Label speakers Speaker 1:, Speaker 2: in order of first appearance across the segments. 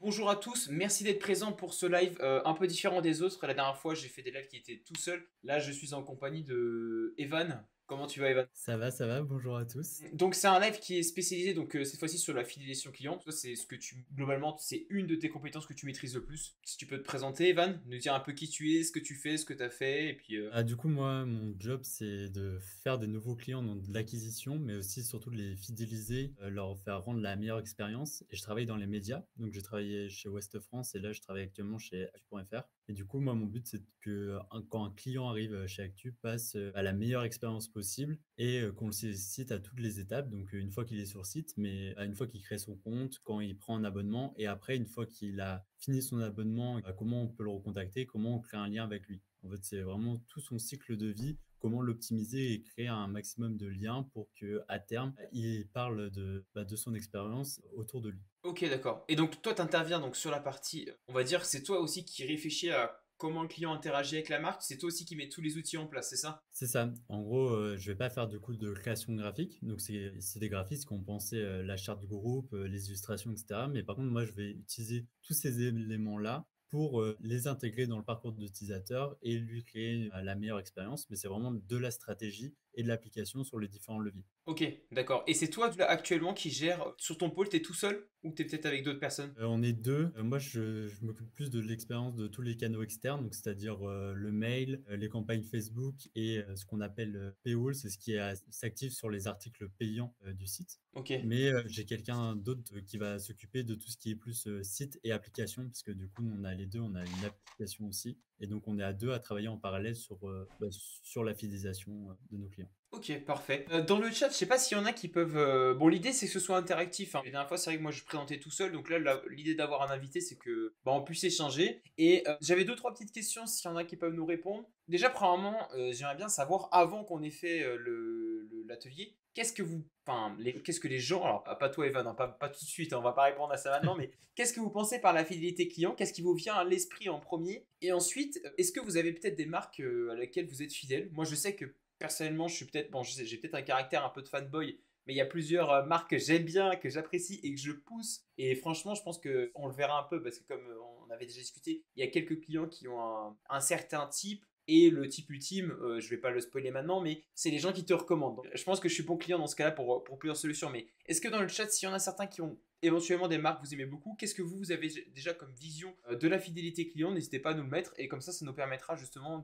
Speaker 1: Bonjour à tous, merci d'être présents pour ce live un peu différent des autres. La dernière fois, j'ai fait des lives qui étaient tout seul. Là, je suis en compagnie de Evan. Comment tu vas, Evan?
Speaker 2: Ça va, bonjour à tous.
Speaker 1: Donc c'est un live qui est spécialisé donc cette fois-ci sur la fidélisation client. Toi, c'est ce que tu globalement c'est une de tes compétences que tu maîtrises le plus. Si tu peux te présenter, Evan, nous dire un peu qui tu es, ce que tu fais, ce que tu as fait et puis
Speaker 2: Du coup, moi, mon job, c'est de faire des nouveaux clients, donc de l'acquisition, mais aussi surtout de les fidéliser, leur faire rendre la meilleure expérience. Et je travaille dans les médias, donc j'ai travaillé chez Ouest France et là, je travaille actuellement chez Actu.fr. Et du coup, moi, mon but, c'est que quand un client arrive chez Actu, passe à la meilleure expérience possible et qu'on le sollicite à toutes les étapes. Donc, une fois qu'il est sur site, mais une fois qu'il crée son compte, quand il prend un abonnement et après, une fois qu'il a fini son abonnement, comment on peut le recontacter, comment on crée un lien avec lui. En fait, c'est vraiment tout son cycle de vie, comment l'optimiser et créer un maximum de liens pour que à terme, il parle de son expérience autour de lui.
Speaker 1: ok, d'accord. Et donc toi, tu interviens donc sur la partie, on va dire, c'est toi aussi qui réfléchis à comment le client interagit avec la marque. C'est toi aussi qui mets tous les outils en place, c'est ça?
Speaker 2: C'est ça. En gros, je vais pas faire du coup de création graphique. Donc c'est des graphistes qui ont pensé, la charte du groupe, les illustrations et cetera. Mais par contre, moi, je vais utiliser tous ces éléments-là pour, les intégrer dans le parcours de l'utilisateur et lui créer, la meilleure expérience. Mais c'est vraiment de la stratégie et de l'application sur les différents leviers.
Speaker 1: Ok, d'accord. Et c'est toi là, actuellement qui gère sur ton pôle, t'es tout seul ou t'es peut-être avec d'autres personnes?
Speaker 2: On est 2. Moi, je m'occupe plus de l'expérience de tous les canaux externes, donc c'est-à-dire, le mail, les campagnes Facebook et ce qu'on appelle, Paywall, c'est ce qui s'active sur les articles payants, du site.
Speaker 1: Ok.
Speaker 2: Mais, j'ai quelqu'un d'autre, qui va s'occuper de tout ce qui est plus, site et application, parce que du coup, nous, on a les 2. On a une application aussi et donc on est à 2 à travailler en parallèle sur la fidélisation, de nos clients.
Speaker 1: Ok, parfait. Dans le chat, je sais pas s'il y en a qui peuvent. Bon, l'idée c'est que ce soit interactif, hein. La dernière fois, c'est vrai que moi je présentais tout seul, donc là, l'idée d'avoir un invité, c'est que bah, on puisse échanger. Et j'avais deux, trois petites questions s'il y en a qui peuvent nous répondre. Déjà, premièrement, j'aimerais bien savoir, avant qu'on ait fait l'atelier, qu'est-ce que vous. Enfin, qu'est-ce que les gens. Alors, pas toi, Evan, hein, pas tout de suite, hein, on va pas répondre à ça maintenant, mais qu'est-ce que vous pensez par la fidélité client? Qu'est-ce qui vous vient à l'esprit en premier? Et ensuite, est-ce que vous avez peut-être des marques à laquelle vous êtes fidèle? Moi, je sais que personnellement, je suis peut-être, bon, j'ai peut-être un caractère un peu de fanboy, mais il y a plusieurs marques que j'aime bien, que j'apprécie et que je pousse. Et franchement, je pense que on le verra un peu parce que comme on avait déjà discuté, il y a quelques clients qui ont un certain type. Et le type ultime, je vais pas le spoiler maintenant, mais c'est les gens qui te recommandent. Donc, je pense que je suis bon client dans ce cas-là pour plusieurs solutions. Mais est-ce que dans le chat, s'il y en a certains qui ont éventuellement des marques que vous aimez beaucoup, qu'est-ce que vous avez déjà comme vision de la fidélité client? N'hésitez pas à nous le mettre et comme ça nous permettra justement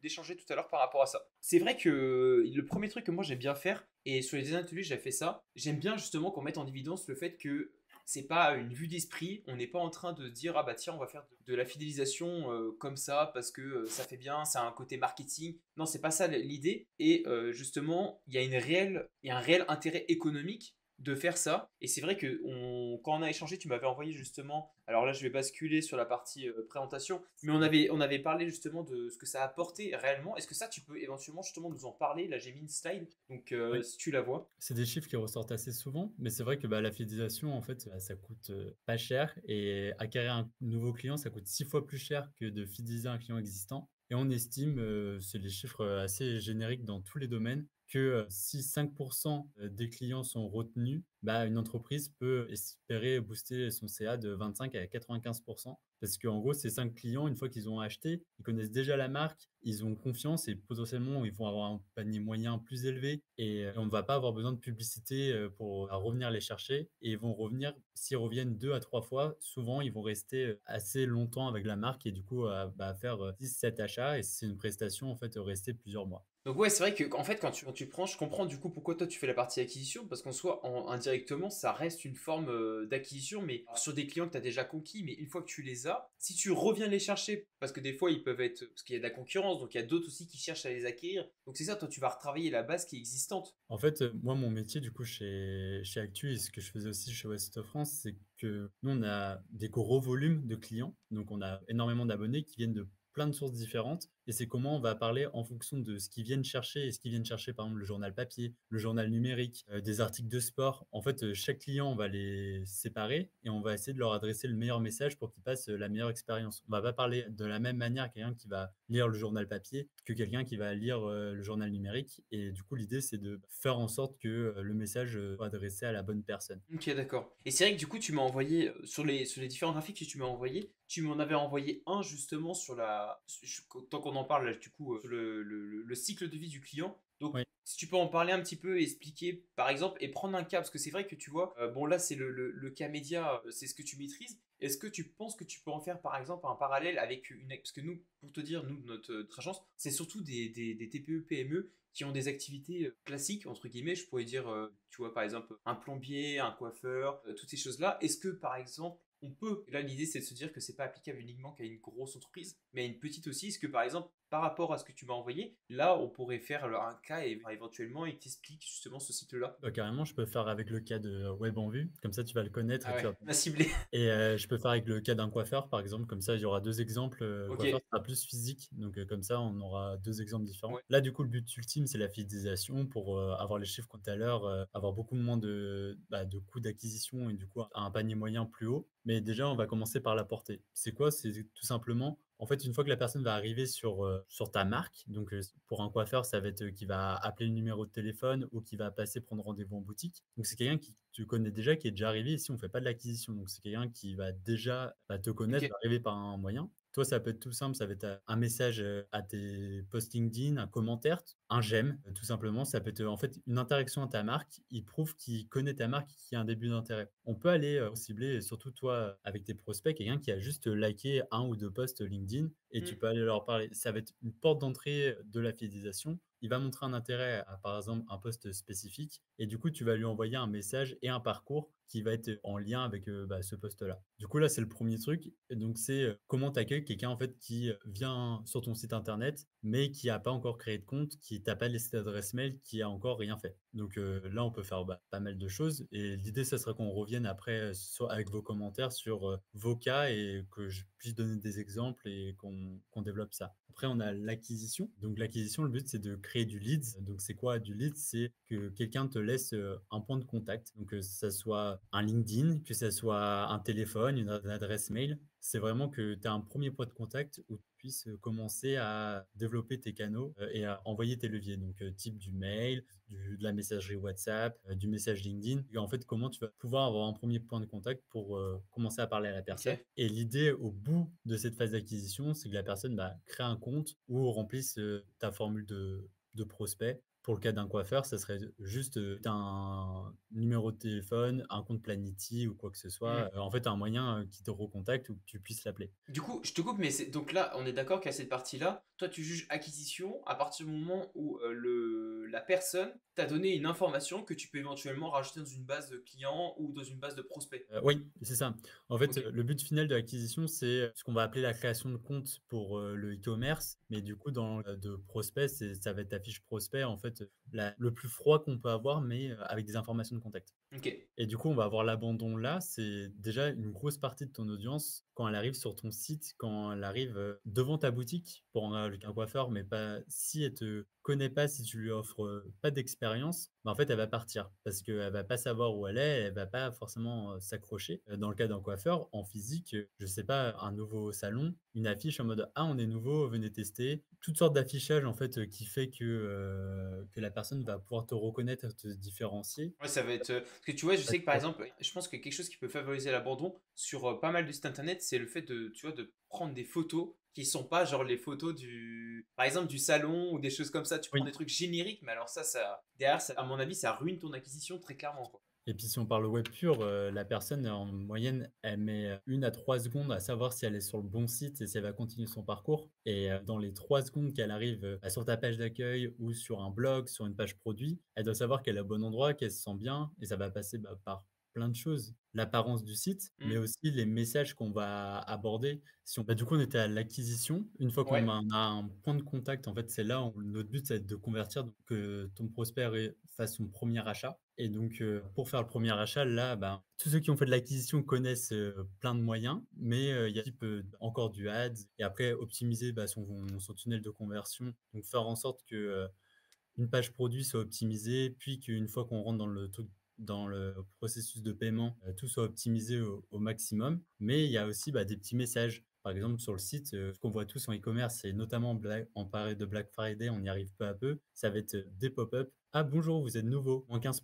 Speaker 1: d'échanger tout à l'heure par rapport à ça. C'est vrai que le premier truc que moi j'aime bien faire, et sur les derniers ateliers j'ai fait ça, j'aime bien justement qu'on mette en évidence le fait que c'est pas une vue d'esprit, on n'est pas en train de dire ah bah tiens on va faire de la fidélisation comme ça parce que ça fait bien, ça a un côté marketing. Non, c'est pas ça l'idée. Et justement, il y a un réel intérêt économique de faire ça. Et c'est vrai que quand on a échangé, tu m'avais envoyé justement. Alors là, je vais basculer sur la partie présentation, mais on avait parlé justement de ce que ça a apporté réellement. Est-ce que ça, tu peux éventuellement justement nous en parler? Là, j'ai mis une slide, donc
Speaker 2: Oui.
Speaker 1: si tu la vois.
Speaker 2: C'est des chiffres qui ressortent assez souvent, mais c'est vrai que, la fidélisation, en fait, ça coûte, pas cher et acquérir un nouveau client, ça coûte 6 fois plus cher que de fidéliser un client existant et on estime, c'est des chiffres, assez génériques dans tous les domaines, que, si 5 des clients sont retenus, une entreprise peut espérer booster son CA de 25 à 95. Parce qu'en gros, ces 5 clients, une fois qu'ils ont acheté, ils connaissent déjà la marque, ils ont confiance et potentiellement, ils vont avoir un panier moyen plus élevé et on ne va pas avoir besoin de publicité, pour revenir les chercher et ils vont revenir s'ils reviennent 2 à 3 fois, souvent, ils vont rester, assez longtemps avec la marque et du coup, faire, 6-7 achats et c'est une prestation, en fait, rester plusieurs mois.
Speaker 1: Donc ouais, c'est vrai que en fait quand tu prends, je comprends du coup pourquoi toi tu fais la partie acquisition, parce qu'en soi, indirectement, ça reste une forme d'acquisition, mais alors, sur des clients que tu as déjà conquis, mais une fois que tu les as, si tu reviens les chercher, parce que des fois ils peuvent être, parce qu'il y a de la concurrence, donc il y a d'autres aussi qui cherchent à les acquérir, donc c'est ça, toi tu vas retravailler la base qui est existante.
Speaker 2: En fait, moi, mon métier, du coup, chez Actu et ce que je faisais aussi chez Ouest France, c'est que nous, on a des gros volumes de clients. Donc, on a énormément d'abonnés qui viennent de plein de sources différentes et c'est comment on va parler en fonction de ce qu'ils viennent chercher et ce qu'ils viennent chercher, par exemple, le journal papier, le journal numérique, des articles de sport. En fait, chaque client, on va les séparer et on va essayer de leur adresser le meilleur message pour qu'ils passent, la meilleure expérience. On va pas parler de la même manière à quelqu'un qui va lire le journal papier que quelqu'un qui va lire, le journal numérique et du coup, l'idée, c'est de faire en sorte que, le message, soit adressé à la bonne personne.
Speaker 1: Ok, d'accord. Et c'est vrai que du coup, tu m'as envoyé, sur les différents graphiques que tu m'as envoyés, tu m'en avais envoyé un justement sur tant qu'on en parle, là, du coup, sur le cycle de vie du client. Donc,
Speaker 2: Oui.
Speaker 1: si tu peux en parler un petit peu, expliquer par exemple, et prendre un cas, parce que c'est vrai que tu vois, bon là, c'est le cas média, c'est ce que tu maîtrises. Est-ce que tu penses que tu peux en faire par exemple un parallèle avec une. Parce que nous, pour te dire, nous, notre agence, c'est surtout des TPE, PME qui ont des activités classiques, entre guillemets, je pourrais dire, tu vois, par exemple, un plombier, un coiffeur, toutes ces choses-là. Est-ce que, par exemple, on peut, là l'idée c'est de se dire que c'est pas applicable uniquement qu'à une grosse entreprise, mais à une petite aussi, est-ce que par exemple, par rapport à ce que tu m'as envoyé, là on pourrait faire un cas éventuellement et t'explique justement ce cycle-là.
Speaker 2: Bah, carrément, je peux faire avec le cas de Web en vue, comme ça tu vas le connaître
Speaker 1: Ah
Speaker 2: et tu
Speaker 1: ouais,
Speaker 2: vas
Speaker 1: on a ciblé.
Speaker 2: et je peux faire avec le cas d'un coiffeur, par exemple, comme ça il y aura 2 exemples,
Speaker 1: Ok,
Speaker 2: coiffeur sera plus physique, donc comme ça on aura 2 exemples différents.
Speaker 1: ouais,
Speaker 2: Là, du coup, le but ultime, c'est la fidélisation pour, avoir les chiffres tout à l'heure, avoir beaucoup moins de coûts d'acquisition et du coup un panier moyen plus haut. Mais déjà, on va commencer par la portée. C'est quoi? C'est tout simplement, en fait, une fois que la personne va arriver sur ta marque, donc pour un coiffeur, ça va être, qu'il va appeler le numéro de téléphone ou qu'il va passer prendre rendez-vous en boutique. Donc c'est quelqu'un qui tu connais déjà, qui est déjà arrivé. Ici, on fait pas de l'acquisition, donc c'est quelqu'un qui va déjà, te
Speaker 1: ok,
Speaker 2: connaître, va arriver par un moyen. Toi, ça peut être tout simple, ça va être, un message, à tes posts LinkedIn, un commentaire, un j'aime, tout simplement. Ça peut être, en fait, une interaction à ta marque. Il prouve qu'il connaît ta marque, qu'il y a un début d'intérêt. On peut aller, cibler, surtout toi, avec tes prospects, quelqu'un qui a juste liké un ou 2 posts LinkedIn et tu
Speaker 1: hmm,
Speaker 2: peux aller leur parler. Ça va être une porte d'entrée de la fidélisation. Il va montrer un intérêt à, par exemple, un post spécifique et du coup, tu vas lui envoyer un message et un parcours qui va être en lien avec, ce post-là. Du coup, là, c'est le premier truc et donc c'est, comment tu accueilles quelqu'un, en fait, qui, vient sur ton site internet, mais qui a pas encore créé de compte, qui t'a pas laissé d'adresse mail, qui a encore rien fait. Donc, là, on peut faire, pas mal de choses et l'idée, ça sera qu'on revienne après, avec vos commentaires sur, vos cas et que je puisse donner des exemples et qu'on développe ça. Après, on a l'acquisition. Donc l'acquisition, le but, c'est de créer du leads. Donc c'est quoi du lead? C'est que quelqu'un te laisse, un point de contact. Donc, ça soit un LinkedIn, que ça soit un téléphone, une adresse mail. C'est vraiment que tu as un premier point de contact où tu puisses, commencer à développer tes canaux, et à envoyer tes leviers. Donc, type du mail, de la messagerie WhatsApp, du message LinkedIn. Et en fait, comment tu vas pouvoir avoir un premier point de contact pour, commencer à parler à la personne.
Speaker 1: ok.
Speaker 2: Et l'idée au bout de cette phase d'acquisition, c'est que la personne, crée un compte ou remplisse, ta formule de prospect. Pour le cas d'un coiffeur, ça serait juste, un numéro de téléphone, un compte Planity ou quoi que ce
Speaker 1: Hmm.
Speaker 2: soit, en fait, un moyen, qui te recontacte ou que tu puisses l'appeler.
Speaker 1: Du coup, je te coupe, mais donc là, on est d'accord qu'à cette partie-là, toi, tu juges acquisition à partir du moment où la personne t'a donné une information que tu peux éventuellement rajouter dans une base de clients ou dans une base de prospects.
Speaker 2: Oui, c'est ça. En fait,
Speaker 1: Ok.
Speaker 2: le but final de l'acquisition, c'est, ce qu'on va appeler la création de compte pour, le e-commerce. Mais du coup, dans de prospect, ça va être ta fiche prospect, en fait, la le plus froid qu'on peut avoir, mais, avec des informations de contact.
Speaker 1: Ok.
Speaker 2: Et du coup, on va avoir l'abandon là. C'est déjà une grosse partie de ton audience quand elle arrive sur ton site, quand elle arrive, devant ta boutique pour avec un coiffeur, mais pas si elle te connaît pas, si tu lui offres, pas d'expérience, en fait, elle va partir parce qu'elle va pas savoir où elle va pas forcément, s'accrocher. Dans le cas d'un coiffeur, en physique, je sais pas, un nouveau salon, une affiche en mode: «Ah, on est nouveau, venez tester». Toutes sortes d'affichage en fait, qui fait que la personne va pouvoir te reconnaître, te différencier.
Speaker 1: Ouais, ça va être. Parce que tu vois, je sais que par exemple, je pense que quelque chose qui peut favoriser l'abandon sur pas mal de sites internet, c'est le fait de, tu vois, de prendre des photos qui sont pas genre les photos du. Par exemple, du salon ou des choses comme ça. Tu prends
Speaker 2: Oui.
Speaker 1: des trucs génériques, mais alors derrière, à mon avis, ça ruine ton acquisition très clairement, quoi.
Speaker 2: Et puis si on parle web pur, la personne en moyenne, elle met, 1 à 3 secondes à savoir si elle est sur le bon site et si elle va continuer son parcours et dans les 3 secondes qu'elle arrive, sur ta page d'accueil ou sur un blog, sur une page produit, elle doit savoir qu'elle est au bon endroit, qu'elle se sent bien et ça va passer, par plein de choses. L'apparence du site, mais
Speaker 1: Hmm.
Speaker 2: aussi les messages qu'on va aborder. Si on du coup, on était à l'acquisition. Une fois qu'on
Speaker 1: Ouais.
Speaker 2: a un point de contact, en fait, c'est là où notre but, ça va être de convertir, donc que ton prospect fasse son premier achat. Et donc, pour faire le premier achat, là, ben, tous ceux qui ont fait de l'acquisition connaissent, plein de moyens, mais, il y a type, encore du ads et après optimiser, bah, son tunnel de conversion. Donc faire en sorte que, une page produit soit optimisée, puis qu'une fois qu'on rentre dans le processus de paiement, tout soit optimisé au maximum. Mais il y a aussi, bah, des petits messages. Par exemple, sur le site, ce qu'on voit tous en e-commerce et notamment en période de Black Friday, on y arrive peu à peu, ça va être, des pop-up: «Ah bonjour, vous êtes nouveau, moins 15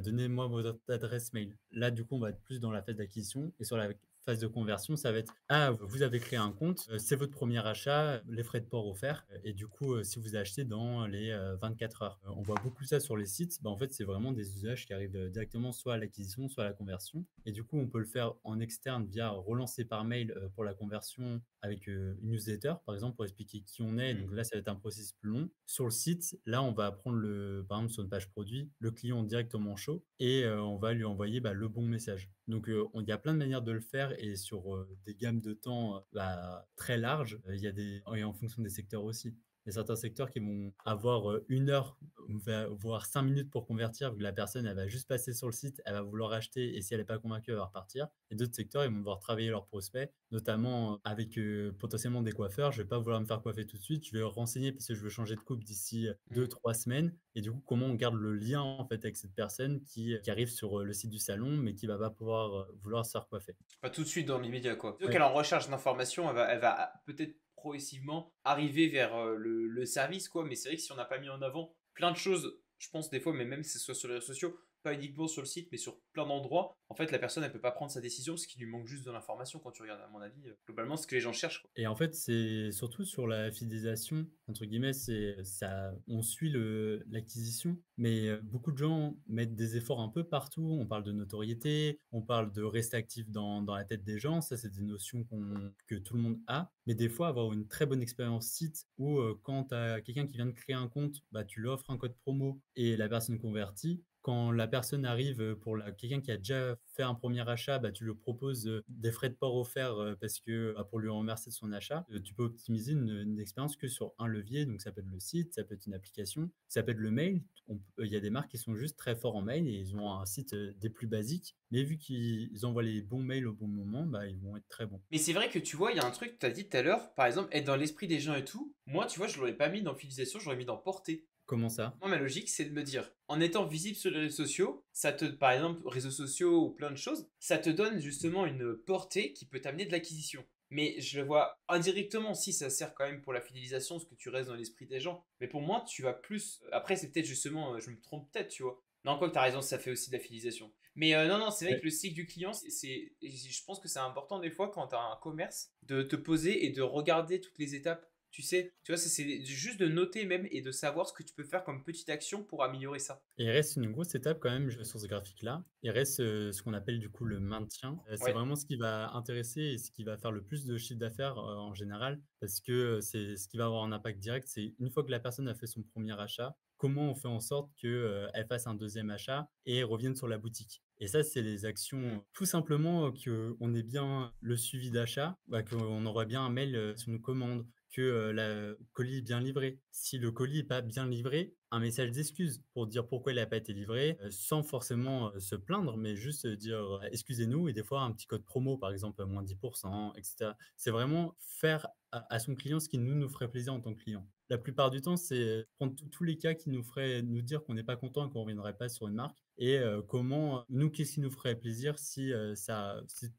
Speaker 2: donnez-moi votre adresse mail». Là, du coup, on va être plus dans la phase d'acquisition et sur la phase de conversion, ça va être: «Ah, vous avez créé un compte, c'est votre premier achat, les frais de port offerts et du coup, si vous achetez dans les, 24 heures». On voit beaucoup ça sur les sites. Bah, en fait, c'est vraiment des usages qui arrivent, directement soit à l'acquisition, soit à la conversion et du coup, on peut le faire en externe via relancer par mail, pour la conversion avec, une newsletter, par exemple, pour expliquer qui on est.
Speaker 1: Mmh.
Speaker 2: Donc là, ça va être un processus plus long. Sur le site, là, on va prendre par exemple, sur une page produit, le client directement chaud et on va lui envoyer, bah, le bon message. Donc, il y a plein de manières de le faire et sur, des gammes de temps, bah, très larges. Il y a des et en fonction des secteurs aussi. Il y a certains secteurs qui vont avoir, 1 heure, voire 5 minutes pour convertir, vu que la personne, elle va juste passer sur le site, elle va vouloir acheter et si elle est pas convaincue, elle va repartir. Et d'autres secteurs, ils vont devoir travailler leurs prospects, notamment avec, potentiellement des coiffeurs. Je vais pas vouloir me faire coiffer tout de suite, je vais renseigner parce que je veux changer de coupe d'ici,
Speaker 1: Mmh.
Speaker 2: 2-3 semaines et du coup, comment on garde le lien, en fait, avec cette personne qui arrive sur, le site du salon, mais qui va pas pouvoir, vouloir se faire coiffer.
Speaker 1: Pas tout de suite dans l'immédiat, quoi. Plutôt
Speaker 2: Ouais.
Speaker 1: qu'elle est en recherche d'informations, elle va peut-être progressivement arriver vers le service, quoi. Mais c'est vrai que si on n'a pas mis en avant plein de choses, je pense des fois, mais même si ce soit sur les réseaux sociaux, pas uniquement sur le site, mais sur plein d'endroits, en fait, la personne, elle peut pas prendre sa décision parce qu'il lui manque juste de l'information quand tu regardes, à mon avis, globalement, ce que les gens cherchent, quoi.
Speaker 2: Et en fait, c'est surtout sur la «fidélisation» entre guillemets, c'est ça on suit l'acquisition, mais beaucoup de gens mettent des efforts un peu partout. On parle de notoriété, on parle de rester actif dans la tête des gens. Ça, c'est des notions que tout le monde a. Mais des fois, avoir une très bonne expérience site où, quand tu as quelqu'un qui vient de créer un compte, bah, tu lui offres un code promo et la personne convertit. Quand la personne arrive, pour quelqu'un qui a déjà fait un premier achat, bah, tu lui proposes, des frais de port offerts, parce que, bah, pour lui remercier de son achat. Tu peux optimiser une expérience que sur un levier, donc ça peut être le site, ça peut être une application, ça peut être le mail. Il y a des marques qui sont juste très forts en mail et ils ont un site, des plus basiques, mais vu qu'ils envoient les bons mails au bon moment, bah, ils vont être très bons.
Speaker 1: Mais c'est vrai que tu vois, il y a un truc que tu as dit tout à l'heure, par exemple, être dans l'esprit des gens et tout. Moi, tu vois, je l'aurais pas mis dans fidélisation, j'aurais mis dans portée.
Speaker 2: Comment ça?
Speaker 1: Moi, ma logique, c'est de me dire, en étant visible sur les réseaux sociaux, ça te, par exemple, réseaux sociaux ou plein de choses, ça te donne justement une portée qui peut t'amener de l'acquisition. Mais je le vois indirectement, si ça sert quand même pour la fidélisation, parce que tu restes dans l'esprit des gens. Mais pour moi, tu vas plus. Après, c'est peut-être justement, je me trompe peut-être, tu vois. Non, quoi que t'as raison, ça fait aussi de la fidélisation. Mais non, non, c'est vrai que le cycle du client, je pense que c'est important des fois quand t'as un commerce de te poser et de regarder toutes les étapes. Tu vois, c'est juste de noter même et de savoir ce que tu peux faire comme petite action pour améliorer ça.
Speaker 2: Et il reste une grosse étape quand même sur ce graphique-là. Il reste, ce qu'on appelle du coup le maintien. C'est
Speaker 1: Ouais.
Speaker 2: vraiment ce qui va intéresser et ce qui va faire le plus de chiffre d'affaires, en général parce que, c'est ce qui va avoir un impact direct. C'est une fois que la personne a fait son premier achat, comment on fait en sorte que, elle fasse un deuxième achat et revienne sur la boutique? Et ça, c'est les
Speaker 1: Mm.
Speaker 2: actions, tout simplement, qu'on ait bien le suivi d'achat, bah, qu'on envoie bien un mail, sur une commande, que, le colis est bien livré. Si le colis est pas bien livré, un message d'excuse pour dire pourquoi il a pas été livré, sans forcément, se plaindre, mais juste, dire, «Excusez-nous» et des fois un petit code promo, par exemple, moins 10 et cetera. C'est vraiment faire à son client ce qui nous ferait plaisir en tant que client. La plupart du temps, c'est prendre tous les cas qui nous feraient nous dire qu'on n'est pas content et qu'on ne reviendrait pas sur une marque et comment nous, qu'est-ce qui nous ferait plaisir si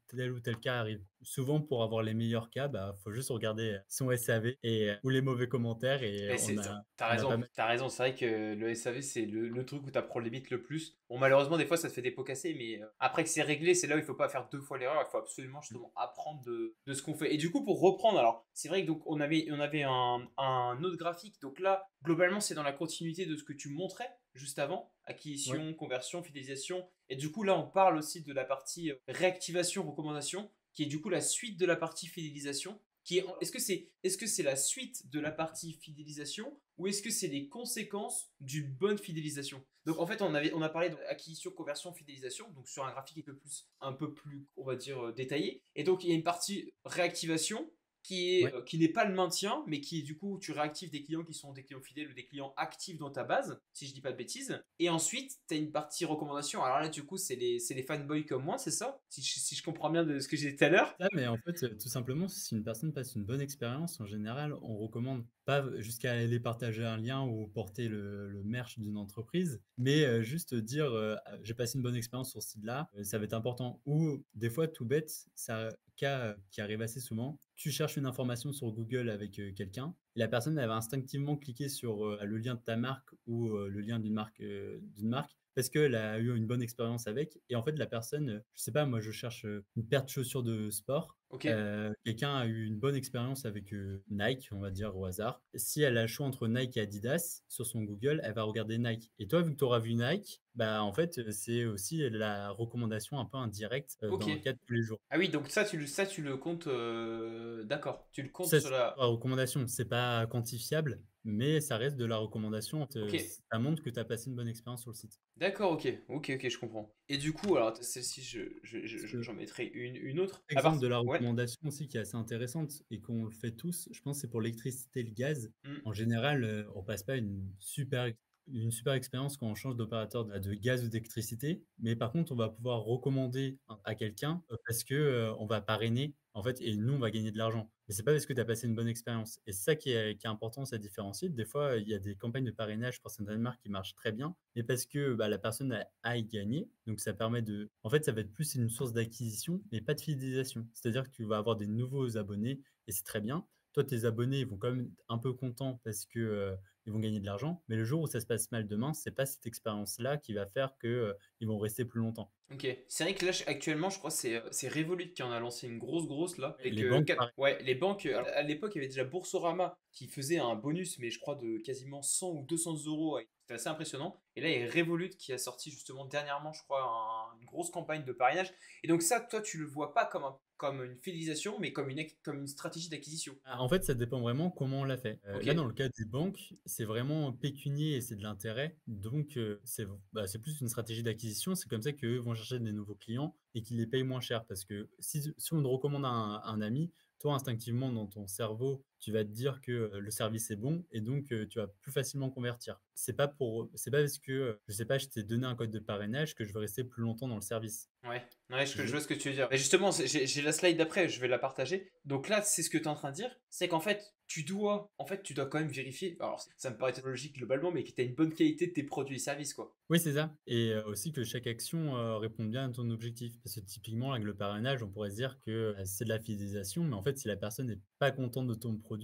Speaker 2: tel ou tel cas arrive. Souvent pour avoir les meilleurs cas, bah, faut juste regarder son SAV et ou les mauvais commentaires et
Speaker 1: Mais t'as
Speaker 2: on a pas
Speaker 1: raison,
Speaker 2: mal.
Speaker 1: t'as raison. C'est vrai que le SAV, c'est le truc où t'apprends limite le plus. Bon, malheureusement, des fois, ça te fait des pots cassés, mais après que c'est réglé, c'est là où il faut pas faire deux fois l'erreur. Il faut absolument justement apprendre de ce qu'on fait. Et du coup, pour reprendre, alors, c'est vrai que donc on avait un autre graphique. Donc là, globalement, c'est dans la continuité de ce que tu montrais juste avant,
Speaker 2: Ouais.
Speaker 1: acquisition, conversion, fidélisation. Et du coup, là, on parle aussi de la partie réactivation, recommandation, qui est du coup la suite de la partie fidélisation est-ce que c'est la suite de la partie fidélisation ou est-ce que c'est les conséquences d'une bonne fidélisation? Donc en fait, on a parlé d'acquisition, conversion, fidélisation, donc sur un graphique un peu plus, on va dire, détaillé. Et donc il y a une partie réactivation
Speaker 2: Ouais.
Speaker 1: qui n'est pas le maintien, mais qui est du coup, tu réactives des clients qui sont des clients fidèles ou des clients actifs dans ta base, si je dis pas de bêtises. Et ensuite, tu as une partie recommandation. Alors là, du coup, c'est les fanboys comme moi, c'est ça si je comprends bien de ce que j'ai dit tout à l'heure.
Speaker 2: Ça, mais en fait, tout simplement, si une personne passe une bonne expérience, en général, on recommande pas jusqu'à aller partager un lien ou porter le merch d'une entreprise, mais juste dire, «J'ai passé une bonne expérience sur ce site-là», ça va être important. Ou des fois, tout bête, ça cas, qui arrive assez souvent, tu cherches une information sur Google avec, quelqu'un, et la personne, elle va instinctivement cliquer sur, le lien de ta marque ou, le lien d'une marque parce qu'elle a eu une bonne expérience avec, et en fait, la personne, je sais pas, moi, je cherche, une paire de chaussures de sport,
Speaker 1: Ok.
Speaker 2: quelqu'un a eu une bonne expérience avec, Nike, on va dire au hasard. Si elle a le choix entre Nike et Adidas sur son Google, elle va regarder Nike, et toi, vu que tu auras vu Nike, bah, en fait, c'est aussi la recommandation un peu indirecte,
Speaker 1: Ok.
Speaker 2: dans le cas de tous les jours.
Speaker 1: Ah oui, donc ça, tu le comptes. D'accord. Tu le comptes
Speaker 2: Ça,
Speaker 1: sur
Speaker 2: c'est
Speaker 1: la.
Speaker 2: la recommandation, c'est pas quantifiable, mais ça reste de la recommandation,
Speaker 1: Ok.
Speaker 2: ça montre que tu as passé une bonne expérience sur le site.
Speaker 1: D'accord, ok. Ok, ok, je comprends. Et du coup, alors, celle-ci,
Speaker 2: Parce que
Speaker 1: j'en mettrai une autre. À
Speaker 2: exemple
Speaker 1: part.
Speaker 2: de la
Speaker 1: Ouais.
Speaker 2: recommandation aussi qui est assez intéressante et qu'on le fait tous, je pense que c'est pour l'électricité et le gaz.
Speaker 1: Hmm.
Speaker 2: En général, on passe pas une super expérience quand on change d'opérateur de gaz ou d'électricité, mais par contre, on va pouvoir recommander à quelqu'un, parce que, on va parrainer, en fait, et nous, on va gagner de l'argent. Mais c'est pas parce que tu as passé une bonne expérience, et c'est ça qui est important, ça différencie. Des fois, il y a des campagnes de parrainage pour certaines marques qui marchent très bien, mais parce que, bah, la personne a y gagné, donc ça permet de en fait, ça va être plus une source d'acquisition, mais pas de fidélisation. C'est-à-dire que tu vas avoir des nouveaux abonnés, et c'est très bien. Toi, tes abonnés, ils vont quand même être un peu contents parce que, ils vont gagner de l'argent, mais le jour où ça se passe mal demain, c'est pas cette expérience-là qui va faire que, ils vont rester plus longtemps.
Speaker 1: Ok. C'est vrai que là, actuellement, je crois que c'est Revolut qui en a lancé une grosse là.
Speaker 2: Et
Speaker 1: Avec,
Speaker 2: les banques, pareil.
Speaker 1: ouais, les banques. Alors, à l'époque, il y avait déjà Boursorama qui faisait un bonus, mais je crois de quasiment 100 ou 200 euros. C'était assez impressionnant. Et là, il y a Revolut qui a sorti justement dernièrement, je crois, une grosse campagne de parrainage. Et donc, ça, toi, tu le vois pas comme une fidélisation, mais comme une stratégie d'acquisition.
Speaker 2: Ah, en fait, ça dépend vraiment comment on l'a fait.
Speaker 1: Ok.
Speaker 2: Là, dans le cas des banques, c'est vraiment pécunier et c'est de l'intérêt. Donc, c'est plus une stratégie d'acquisition. C'est comme ça qu'eux vont chercher des nouveaux clients et qu'ils les payent moins cher. Parce que si on te recommande un ami, toi, instinctivement, dans ton cerveau, tu vas te dire que le service est bon, et donc tu vas plus facilement convertir. C'est pas parce que, je sais pas, je t'ai donné un code de parrainage que je vais rester plus longtemps dans le service.
Speaker 1: Ouais, ouais, je
Speaker 2: Je-
Speaker 1: vois ce que tu veux dire. Mais justement, j'ai la slide d'après, je vais la partager. Donc là, c'est ce que tu es en train de dire, c'est qu'en fait, tu dois quand même vérifier. Alors, ça me paraît logique globalement, mais que tu as une bonne qualité de tes produits et services, quoi.
Speaker 2: Oui, c'est ça, et aussi que chaque action, réponde bien à ton objectif. Parce que typiquement avec le parrainage, on pourrait se dire que, c'est de la fidélisation, mais en fait, si la personne n'est pas contente de ton produit,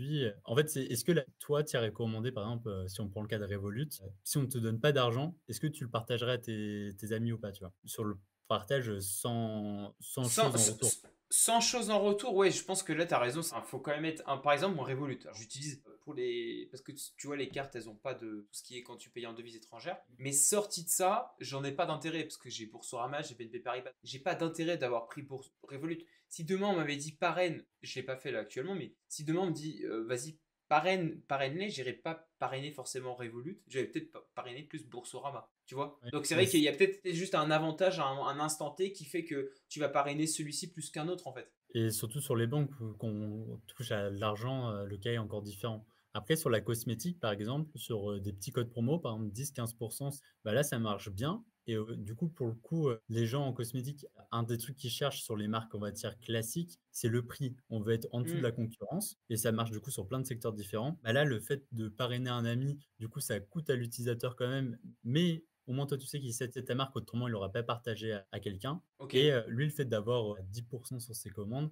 Speaker 2: en fait, c'est est-ce que la toi, tu as recommandé, par exemple, si on prend le cas de Revolut, si on ne te donne pas d'argent, est-ce que tu le partagerais à tes amis ou pas, tu vois? Sur le partage, sans
Speaker 1: Sans,
Speaker 2: chose en retour.
Speaker 1: sans chose en retour, ouais, je pense que là, tu as raison. Il faut quand même être. Par exemple, mon Revolut, alors, j'utilise pour les. Parce que tu vois, les cartes, elles ont pas de tout ce qui est quand tu payes en devise étrangère. Mais sorti de ça, j'en ai pas d'intérêt. Parce que j'ai Boursorama, j'ai BNP Paribas. J'ai pas d'intérêt d'avoir pris Revolut. Si demain, on m'avait dit parraine, je l'ai pas fait là actuellement, mais si demain, on me dit, vas-y, parraine-les, j'irai pas parrainer forcément Revolut. J'avais peut-être parrainer plus Boursorama. Tu vois.
Speaker 2: Ouais,
Speaker 1: Donc c'est
Speaker 2: mais
Speaker 1: vrai qu'il y a peut-être juste un avantage, un instant T qui fait que tu vas parrainer celui-ci plus qu'un autre en fait.
Speaker 2: et surtout sur les banques où qu'on touche à l'argent, le cas est encore différent. Après sur la cosmétique, par exemple, sur, des petits codes promo, par exemple 10-15, bah, là, ça marche bien, et du coup, pour le coup, les gens en cosmétique, un des trucs qu'ils cherchent sur les marques, on va dire classiques, c'est le prix. On veut être en dessous de
Speaker 1: Hmm.
Speaker 2: la concurrence, et ça marche du coup sur plein de secteurs différents. Bah, là, le fait de parrainer un ami, du coup, ça coûte à l'utilisateur quand même, mais au moins toi, tu sais qu'il sait ta marque, autrement il l'aurait pas partagé à quelqu'un.
Speaker 1: Ok.
Speaker 2: Et lui, le fait d'avoir, 10 sur ses commandes,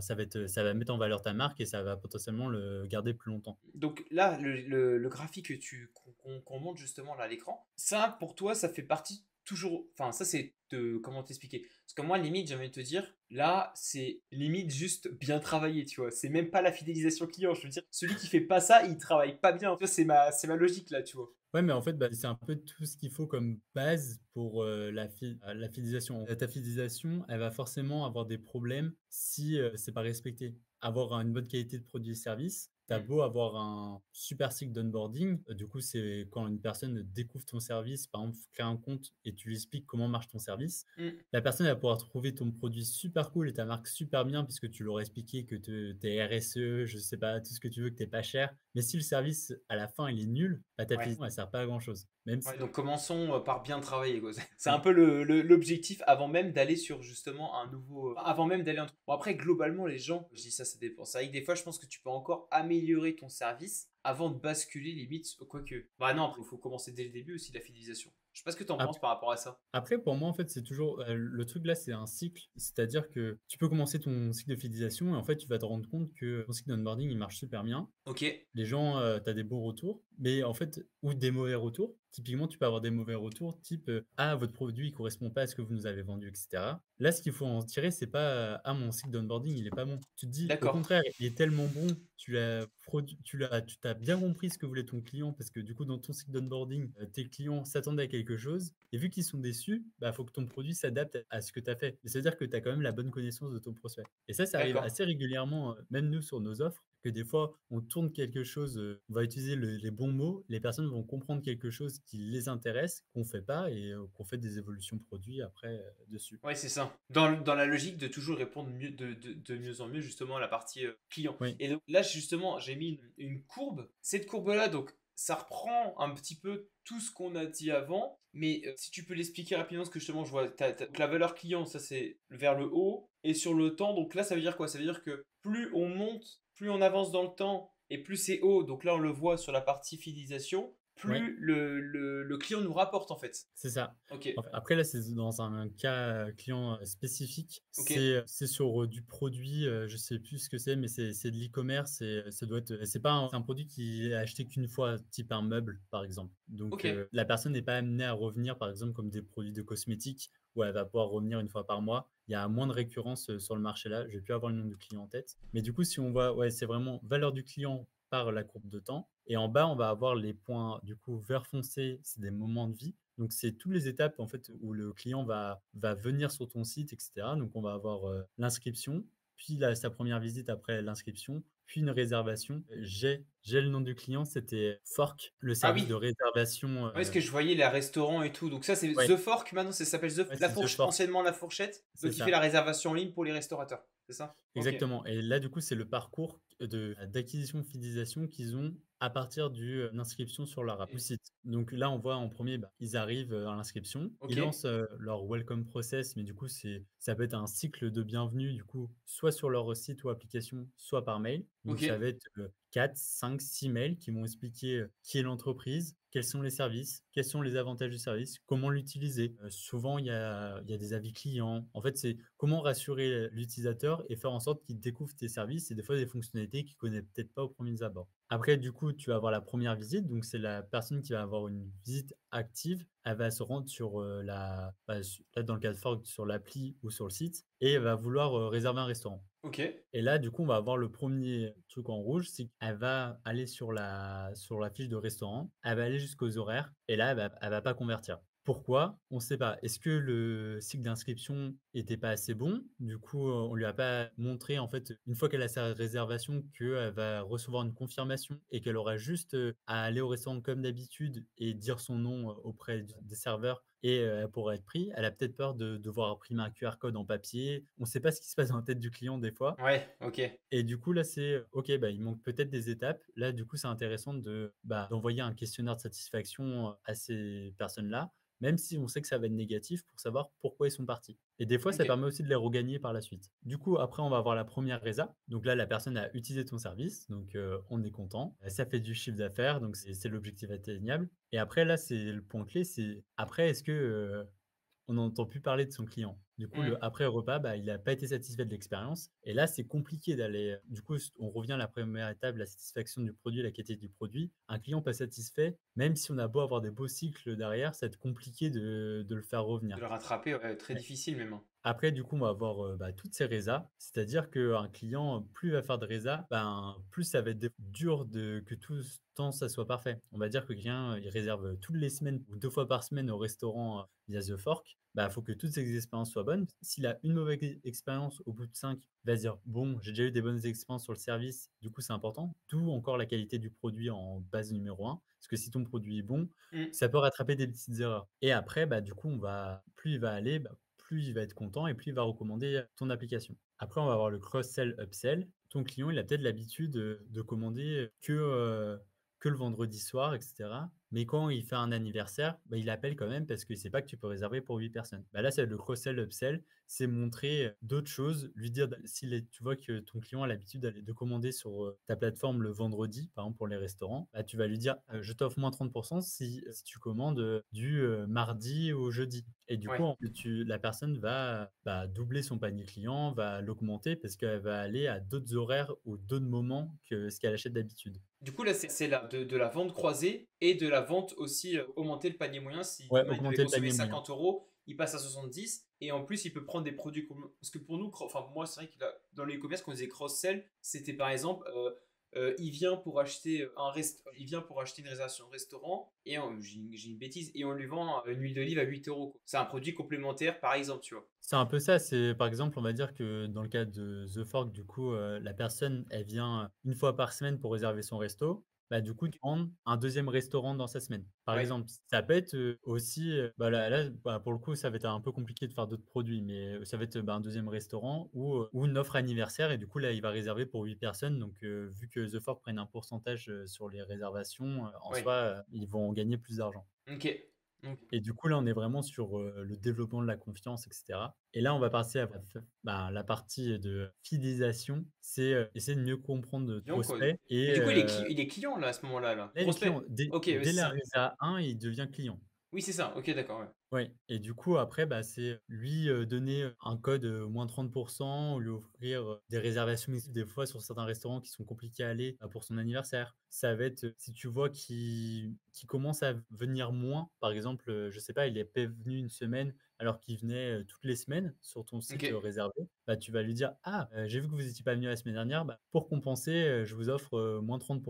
Speaker 2: ça va mettre en valeur ta marque et ça va potentiellement le garder plus longtemps.
Speaker 1: Donc là, le graphique qu'on montre justement là à l'écran, ça pour toi, ça fait partie toujours. Enfin, ça c'est de comment t'expliquer. Parce que moi, limite, j'ai envie de te dire, là, c'est limite juste bien travaillé, tu vois. C'est même pas la fidélisation client. Je veux dire, celui qui fait pas ça, il travaille pas bien. Tu vois, c'est ma logique là, tu vois.
Speaker 2: Ouais, mais en fait, bah, c'est un peu tout ce qu'il faut comme base pour, la fidélisation. Ta fidélisation, elle va forcément avoir des problèmes si, c'est pas respecté. Avoir une bonne qualité de produit et service, Tu as
Speaker 1: Mm.
Speaker 2: beau avoir un super cycle d'onboarding, du coup, c'est quand une personne découvre ton service, par exemple, crée un compte et tu lui expliques comment marche ton service,
Speaker 1: Mm.
Speaker 2: la personne va pouvoir trouver ton produit super cool et ta marque super bien puisque tu leur as expliqué que tu es RSE, je sais pas, tout ce que tu veux, que tu es pas cher. Mais si le service, à la fin, il est nul, bah, ta
Speaker 1: Ouais.
Speaker 2: fidélisation, elle sert pas à grand chose. Même si
Speaker 1: Ouais, donc commençons par bien travailler, quoi. C'est un
Speaker 2: oui,
Speaker 1: peu l'objectif avant même d'aller sur justement un nouveau. Avant même d'aller en. Bon, après, globalement, les gens, je dis ça, ça dépend. C'est vrai que des fois, je pense que tu peux encore améliorer ton service avant de basculer limite, quoique. Bah non, après, il faut commencer dès le début aussi la fidélisation. Je sais pas ce que tu en penses par rapport à ça.
Speaker 2: après, pour moi, en fait, c'est toujours le truc là, c'est un cycle. C'est-à-dire que tu peux commencer ton cycle de fidélisation et en fait, tu vas te rendre compte que ton cycle d'onboarding, il marche super bien.
Speaker 1: Ok,
Speaker 2: Les gens, tu as des bons retours, mais en fait ou des mauvais retours. Typiquement, tu peux avoir des mauvais retours type, «Ah, votre produit, il correspond pas à ce que vous nous avez vendu» et cetera. Là, ce qu'il faut en tirer, c'est pas, «Ah, mon cycle d'onboarding, il est pas bon». Tu te dis: «Au
Speaker 1: d'accord.
Speaker 2: contraire, il est tellement bon, tu t'as bien compris ce que voulait ton client» parce que du coup, dans ton cycle d'onboarding, tes clients s'attendaient à quelque chose et vu qu'ils sont déçus, bah, faut que ton produit s'adapte à ce que tu as fait. Et c'est-à-dire que tu as quand même la bonne connaissance de ton prospect. Et ça arrive
Speaker 1: D'accord.
Speaker 2: assez régulièrement, même nous sur nos offres, que des fois, on tourne quelque chose, on va utiliser les bons mots, les personnes vont comprendre quelque chose qui les intéresse, qu'on fait pas et qu'on fait des évolutions produits après, dessus.
Speaker 1: Ouais, c'est ça. Dans la logique de toujours répondre mieux, de mieux en mieux justement à la partie client.
Speaker 2: Oui,
Speaker 1: Et donc là, justement, j'ai mis une courbe. Cette courbe-là, donc, ça reprend un petit peu tout ce qu'on a dit avant. Mais si tu peux l'expliquer rapidement, parce que justement, je vois, donc la valeur client, ça c'est vers le haut. Et sur le temps, donc là, ça veut dire quoi? Ça veut dire que plus on monte, plus on avance dans le temps, et plus c'est haut. Donc là, on le voit sur la partie fidélisation,
Speaker 2: oui.
Speaker 1: plus le client nous rapporte en fait.
Speaker 2: C'est ça.
Speaker 1: Ok,
Speaker 2: Après là, c'est dans un cas, client, spécifique.
Speaker 1: ok,
Speaker 2: C'est sur, du produit, je sais plus ce que c'est, mais c'est de l'e-commerce et ça doit être, c'est un produit qui est acheté qu'une fois, type un meuble, par exemple. Donc,
Speaker 1: ok.
Speaker 2: la personne n'est pas amenée à revenir, par exemple, comme des produits de cosmétiques où elle va pouvoir revenir une fois par mois. Il y a moins de récurrence, sur le marché là. Je vais plus avoir le nom du client en tête. Mais du coup, si on voit, ouais, c'est vraiment valeur du client par la courbe de temps et en bas, on va avoir les points, du coup, vert foncé, c'est des moments de vie. Donc, c'est toutes les étapes en fait où le client va venir sur ton site, et cetera. Donc, on va avoir, l'inscription, puis sa première visite après l'inscription, puis une réservation. J'ai le nom du client, c'était Fork, le
Speaker 1: Ah
Speaker 2: service de
Speaker 1: oui,
Speaker 2: réservation,
Speaker 1: ouais, ce que je voyais, les restaurants et tout. Donc ça, c'est
Speaker 2: ouais,
Speaker 1: The Fork, maintenant, ça s'appelle
Speaker 2: ouais,
Speaker 1: La
Speaker 2: c'est The
Speaker 1: Fourche,
Speaker 2: Fork,
Speaker 1: anciennement La Fourchette.
Speaker 2: c'est
Speaker 1: Donc il fait
Speaker 2: ça.
Speaker 1: la réservation en ligne pour les restaurateurs. C'est ça? Ok.
Speaker 2: Exactement et là, du coup, c'est le parcours d'acquisition, fidélisation qu'ils ont à partir l'inscription sur leur app ou
Speaker 1: Et-
Speaker 2: site. Donc là, on voit en premier, bah, ils arrivent, à l'inscription,
Speaker 1: Ok.
Speaker 2: ils lancent, leur welcome process, mais du coup, ça peut être un cycle de bienvenue, du coup, soit sur leur site ou application, soit par mail. Donc
Speaker 1: Ok.
Speaker 2: ça va être, 4, 5, 6 mails qui vont expliquer, qui est l'entreprise, quels sont les services, quels sont les avantages du service, comment l'utiliser. Souvent, il y a des avis clients. En fait, c'est comment rassurer l'utilisateur et faire en sorte qu'il découvre tes services et des fois des fonctionnalités qu'il connaît peut-être pas au premier abord. Après, du coup, tu vas avoir la première visite, donc c'est la personne qui va avoir une visite active. Elle va se rendre sur là, dans le cas de Fork, sur l'appli ou sur le site et elle va vouloir réserver un restaurant.
Speaker 1: Ok.
Speaker 2: Et là, du coup, on va avoir le premier truc en rouge, c'est qu'elle va aller sur la fiche de restaurant, elle va aller jusqu'aux horaires et là, elle va pas convertir. Pourquoi? On ne sait pas. Est-ce que le cycle d'inscription était pas assez bon? Du coup, on lui a pas montré, en fait, une fois qu'elle a sa réservation, qu'elle va recevoir une confirmation et qu'elle aura juste, à aller au restaurant comme d'habitude et dire son nom, auprès des serveurs et elle pourra être pris. Elle a peut-être peur de devoir imprimer un QR code en papier. On ne sait pas ce qui se passe dans la tête du client des fois
Speaker 1: Ouais. Ok.
Speaker 2: et du coup là, c'est OK, bah, il manque peut-être des étapes. Là, du coup, c'est intéressant d'envoyer un questionnaire de satisfaction, à ces personnes-là, même si on sait que ça va être négatif pour savoir pourquoi ils sont partis et des fois, ça
Speaker 1: Ok.
Speaker 2: permet aussi de les regagner par la suite. Du coup, après, on va avoir la première résa. Donc là, la personne a utilisé ton service, donc on est content. Ça fait du chiffre d'affaires, donc c'est l'objectif atteignable et après là, c'est le point clé, c'est après est-ce que, on n'entend plus parler de son client. Du coup,
Speaker 1: Hmm.
Speaker 2: le après repas, bah, il n'a pas été satisfait de l'expérience et là, c'est compliqué d'aller, du coup, on revient à la première étape, la satisfaction du produit, la qualité du produit. Un client pas satisfait, même si on a beau avoir des beaux cycles derrière, ça va être compliqué de le faire
Speaker 1: De
Speaker 2: revenir.
Speaker 1: le rattraper, ouais, très difficile même, hein.
Speaker 2: Après, du coup, on va avoir, toutes ces résas. C'est-à-dire qu'un client, plus il va faire de résas, ben, plus ça va être dur que tout ce temps, ça soit parfait. On va dire que quelqu'un, il réserve, toutes les semaines ou 2 fois par semaine au restaurant, via The Fork. Bah, il faut que toutes ces expériences soient bonnes. S'il a une mauvaise expérience au bout de 5, il va se dire: «Bon, j'ai déjà eu des bonnes expériences sur le service, du coup, c'est important». D'où encore la qualité du produit en base numéro un. Parce que si ton produit est bon,
Speaker 1: Mmh.
Speaker 2: ça peut rattraper des petites erreurs et après, bah, du coup, plus il va aller, plus il va être content et plus il va recommander ton application. Après, on va avoir le cross-sell, upsell. Ton client, il a peut-être l'habitude, de commander, que le vendredi soir et cetera. Mais quand il fait un anniversaire, bah, il appelle quand même parce qu'il sait pas que tu peux réserver pour 8 personnes. Bah, là, c'est le cross-sell, upsell, c'est montrer, d'autres choses, lui dire si tu vois que ton client a l'habitude de commander sur, ta plateforme le vendredi, par exemple pour les restaurants, bah, tu vas lui dire: «Je t'offre moins 30 si tu commandes, mardi au jeudi». Et du coup,
Speaker 1: Ouais.
Speaker 2: en fait, la personne va, doubler son panier client, va l'augmenter parce qu'elle va aller à d'autres horaires ou d'autres moments que ce qu'elle achète d'habitude.
Speaker 1: Du coup, là, c'est de la vente croisée et de la vente aussi, augmenter le panier moyen. Si
Speaker 2: Ouais,
Speaker 1: demain il devait
Speaker 2: augmenter le
Speaker 1: consommer
Speaker 2: panier moyen.
Speaker 1: 50 €, il passe à 70 et en plus, il peut prendre des produits parce que pour nous, enfin, moi, c'est vrai que dans les e-commerce, quand on faisait cross-sell, c'était par exemple, il vient pour acheter il vient pour acheter une réservation de restaurant et j'ai une bêtise et on lui vend une huile d'olive à 8 €, quoi. C'est un produit complémentaire, par exemple, tu vois.
Speaker 2: C'est un peu ça, c'est par exemple, on va dire que dans le cas de The Fork, du coup, la personne, elle vient une fois par semaine pour réserver son resto. Bah, du coup, tu prends un deuxième restaurant dans sa semaine. Par
Speaker 1: Ouais.
Speaker 2: exemple, ça peut être, aussi, pour le coup, ça va être un peu compliqué de faire d'autres produits, mais, ça va être, un deuxième restaurant ou une offre anniversaire et du coup, là, il va réserver pour 8 personnes donc, vu que The Fork prennent un pourcentage, sur les réservations, en
Speaker 1: Ouais.
Speaker 2: soi, ils vont gagner plus d'argent.
Speaker 1: OK. OK.
Speaker 2: Et du coup, là, on est vraiment sur, le développement de la confiance et cetera. Et là, on va passer à la partie de fidélisation. C'est, essayer de mieux comprendre le
Speaker 1: Client, quoi.
Speaker 2: prospect
Speaker 1: Mais
Speaker 2: et
Speaker 1: du coup, il est client, là, à ce moment-là, là?
Speaker 2: là, les clients,
Speaker 1: Prospect? OK, ouais,
Speaker 2: dès
Speaker 1: c'est
Speaker 2: la
Speaker 1: ça.
Speaker 2: résa 1, il devient client.
Speaker 1: Oui, c'est ça. OK, d'accord, ouais.
Speaker 2: Ouais et du coup après, c'est lui, donner, un code, moins 30 ou lui offrir, des réservations des fois sur certains restaurants qui sont compliqués à aller, pour son anniversaire. Ça va être, si tu vois qu'il commence à venir moins, par exemple, je sais pas, il est pas venu une semaine alors qu'il venait, toutes les semaines sur ton site,
Speaker 1: OK.
Speaker 2: réservé, tu vas lui dire: «Ah, j'ai vu que vous étiez pas venu la semaine dernière, pour compenser, je vous offre, moins 30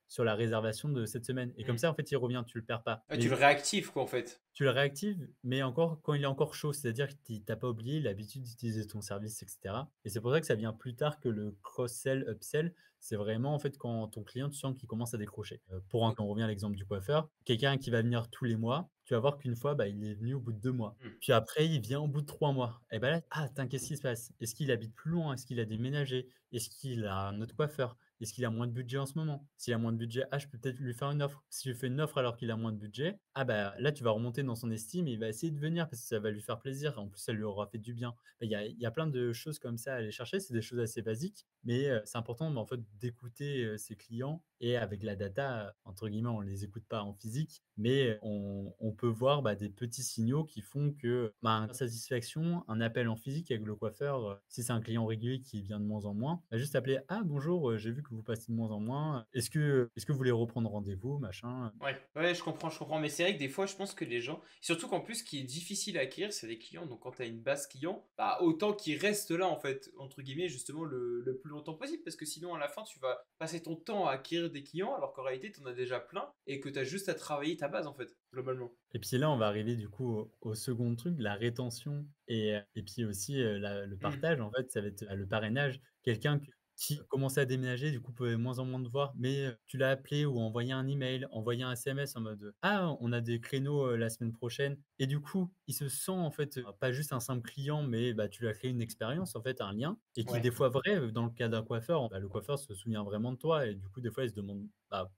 Speaker 2: sur la réservation de cette semaine» et comme
Speaker 1: Mmh.
Speaker 2: ça, en fait, il revient, tu le perds pas.
Speaker 1: Ouais, tu le
Speaker 2: Mais
Speaker 1: réactives, quoi, en fait.
Speaker 2: tu le réactives, mais encore quand il est encore chaud, c'est-à-dire que tu as pas oublié l'habitude d'utiliser ton service et cetera et c'est pour ça que ça vient plus tard que le cross-sell, upsell. C'est vraiment, en fait, quand ton client, tu sens qu'il commence à décrocher.
Speaker 1: O
Speaker 2: On revient à l'exemple du coiffeur, quelqu'un qui va venir tous les mois, tu vas voir qu'une fois, il est venu au bout de 2 mois.
Speaker 1: mmh.
Speaker 2: Puis après, il vient au bout de 3 mois et là: «Ah, attends, qu'est-ce qui se passe? Est-ce qu'il habite plus loin? Est-ce qu'il a déménagé? Est-ce qu'il a un autre coiffeur? Est-ce qu'il a moins de budget en ce moment? S'il a moins de budget, je peux peut-être lui faire une offre». Si je lui fais une offre alors qu'il a moins de budget, là, tu vas remonter dans son estime et il va essayer de venir parce que ça va lui faire plaisir. En plus, ça lui aura fait du bien. Il y a plein de choses comme ça à aller chercher. C'est des choses assez basiques, mais c'est important, en fait, d'écouter, ses clients et avec la data, entre guillemets, on les écoute pas en physique, mais on peut voir, des petits signaux qui font que, une satisfaction, un appel en physique avec le coiffeur, si c'est un client régulier qui vient de moins en moins, juste appeler: «Ah bonjour, j'ai vu que vous passez de moins en moins. Est-ce que vous voulez reprendre rendez-vous?» machin.
Speaker 1: Ouais, ouais, je comprends. Mais c'est vrai que des fois, je pense que les gens, surtout qu'en plus, ce qui est difficile à acquérir, c'est des clients. Donc, quand tu as une base client, bah, autant qu'ils restent là, en fait, entre guillemets, justement, le plus longtemps possible. Parce que sinon, à la fin, tu vas passer ton temps à acquérir des clients, alors qu'en réalité, tu en as déjà plein et que tu as juste à travailler ta base, en fait, globalement.
Speaker 2: Et puis là, on va arriver du coup au second truc, la rétention et puis aussi, le
Speaker 1: Hmm.
Speaker 2: partage en fait, ça va être, le parrainage. Quelqu'un qui commençait à déménager, du coup, pouvait de moins en moins te voir, mais tu l'as appelé ou envoyé un email, envoyé un SMS en mode, «Ah, on a des créneaux, la semaine prochaine» et du coup, il se sent en fait, pas juste un simple client, mais tu lui as créé une expérience en fait, un lien et qui est
Speaker 1: Ouais.
Speaker 2: des fois vrai, dans le cas d'un coiffeur, le coiffeur se souvient vraiment de toi et du coup, des fois, il se demande,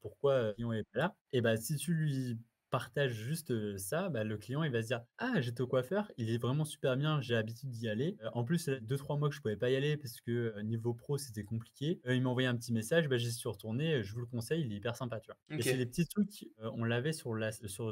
Speaker 2: pourquoi, le client est pas là et si tu lui partage juste, ça, le client, il va se dire: «Ah, j'étais au coiffeur, il est vraiment super bien, j'ai l'habitude d'y aller. En plus, ça fait 2-3 mois que je pouvais pas y aller parce que, niveau pro, c'était compliqué. Il m'a envoyé un petit message, j'y suis retourné, je vous le conseille, il est hyper sympa», tu vois? Et
Speaker 1: Ok.
Speaker 2: c'est des petits trucs, on l'avait sur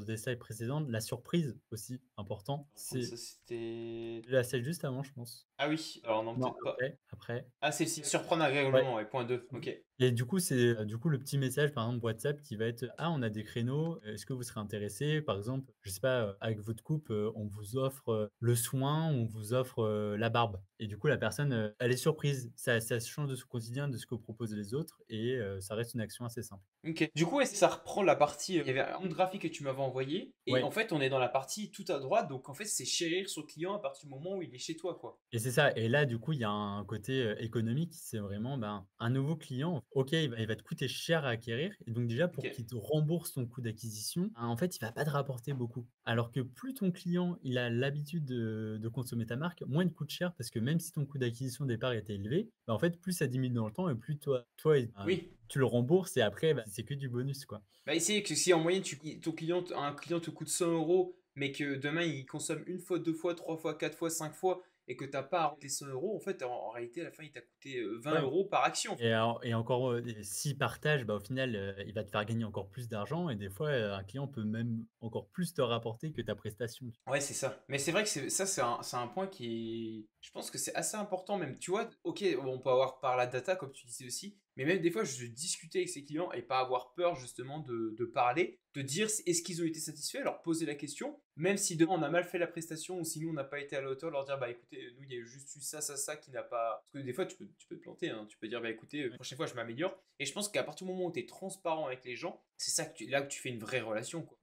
Speaker 2: des slides précédentes, la surprise aussi, important.
Speaker 1: Attends,
Speaker 2: C'est
Speaker 1: ça, c'était.
Speaker 2: la slide juste avant, je pense.
Speaker 1: Ah oui, alors non,
Speaker 2: Non,
Speaker 1: peut-être pas.
Speaker 2: après.
Speaker 1: Ah, c'est le surprendre agréablement,
Speaker 2: Ouais.
Speaker 1: ouais, point 2. Ok.
Speaker 2: Et du coup, c'est, du coup, le petit message, par exemple, WhatsApp qui va être: «Ah, on a des créneaux, est-ce que vous serez intéressés?» Par exemple, je sais pas, avec votre couple, on vous offre, le soin, on vous offre, la barbe et du coup, la personne, elle est surprise. Ça change de son quotidien, de ce que proposent les autres et ça reste une action assez simple.
Speaker 1: OK. Du coup, ouais, ça reprend la partie, il y avait un graphique que tu m'avais envoyé et en
Speaker 2: Ouais.
Speaker 1: fait, on est dans la partie tout à droite, donc en fait, c'est chérir son client à partir du moment où il est chez toi, quoi.
Speaker 2: Et c'est ça et là, du coup, il y a un côté, économique. C'est vraiment, ben, un nouveau client, OK, il va te coûter cher à acquérir et donc déjà pour
Speaker 1: OK.
Speaker 2: qu'il te rembourse ton coût d'acquisition, ben, en fait, il va pas te rapporter beaucoup. Alors que plus ton client, il a l'habitude de consommer ta marque, moins il te coûte cher parce que même si ton coût d'acquisition au départ était élevé, bah, en fait, plus ça diminue dans le temps et plus toi et
Speaker 1: Oui.
Speaker 2: tu le rembourses et après, bah, c'est que du bonus, quoi.
Speaker 1: Bah, essayer que si en moyenne ton client un client te coûte 100 euros, mais que demain il consomme une fois, 2 fois, 3 fois, 4 fois, 5 fois et que tu as pas à remplir 100 euros, en fait, en réalité, à la fin, il t'a coûté, 20
Speaker 2: Ouais.
Speaker 1: euros par action.
Speaker 2: Et encore, s'il partage, bah, au final, il va te faire gagner encore plus d'argent et des fois, un client peut même encore plus te rapporter que ta prestation.
Speaker 1: Ouais, c'est ça. Mais c'est vrai que c'est un point qui est je pense que c'est assez important même. Tu vois? OK, on peut avoir par la data comme tu disais aussi, mais même des fois, je discuter avec ses clients et pas avoir peur justement de parler, de dire est-ce qu'ils ont été satisfaits, leur poser la question, même si demain on a mal fait la prestation ou si nous on n'a pas été à la hauteur, leur dire: «Bah écoutez, nous il y a eu juste eu ça, ça, ça qui n'a pas» parce que des fois tu peux te planter, hein. Tu peux dire: «Bah écoutez, la prochaine fois je m'améliore» et je pense qu'à partir du moment où tu es transparent avec les gens, c'est ça que là que tu fais une vraie relation, quoi.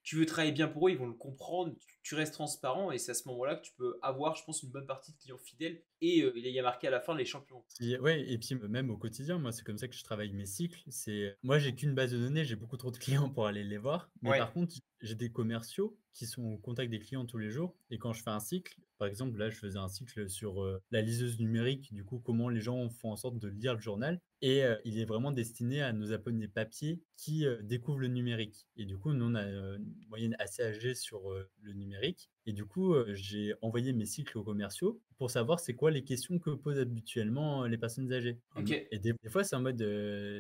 Speaker 1: Tu veux travailler bien pour eux, ils vont le comprendre, tu restes transparent et c'est à ce moment-là que tu peux avoir, je pense, une bonne partie de clients fidèles et il y a marqué à la fin les champions.
Speaker 2: Ouais et puis même au quotidien, moi, c'est comme ça que je travaille mes cycles. C'est moi, j'ai qu'une base de données, j'ai beaucoup trop de clients pour aller les voir. Mais
Speaker 1: Ouais,
Speaker 2: par contre, j'ai des commerciaux qui sont au contact des clients tous les jours et quand je fais un cycle, par exemple, là, je faisais un cycle sur, la liseuse numérique, du coup, comment les gens font en sorte de lire le journal et il est vraiment destiné à nos abonnés papier qui, découvrent le numérique et du coup, nous, on a, une moyenne assez âgée sur, le numérique et du coup, j'ai envoyé mes cycles aux commerciaux pour savoir c'est quoi les questions que posent habituellement, les personnes âgées.
Speaker 1: OK.
Speaker 2: Et des fois, c'est en mode,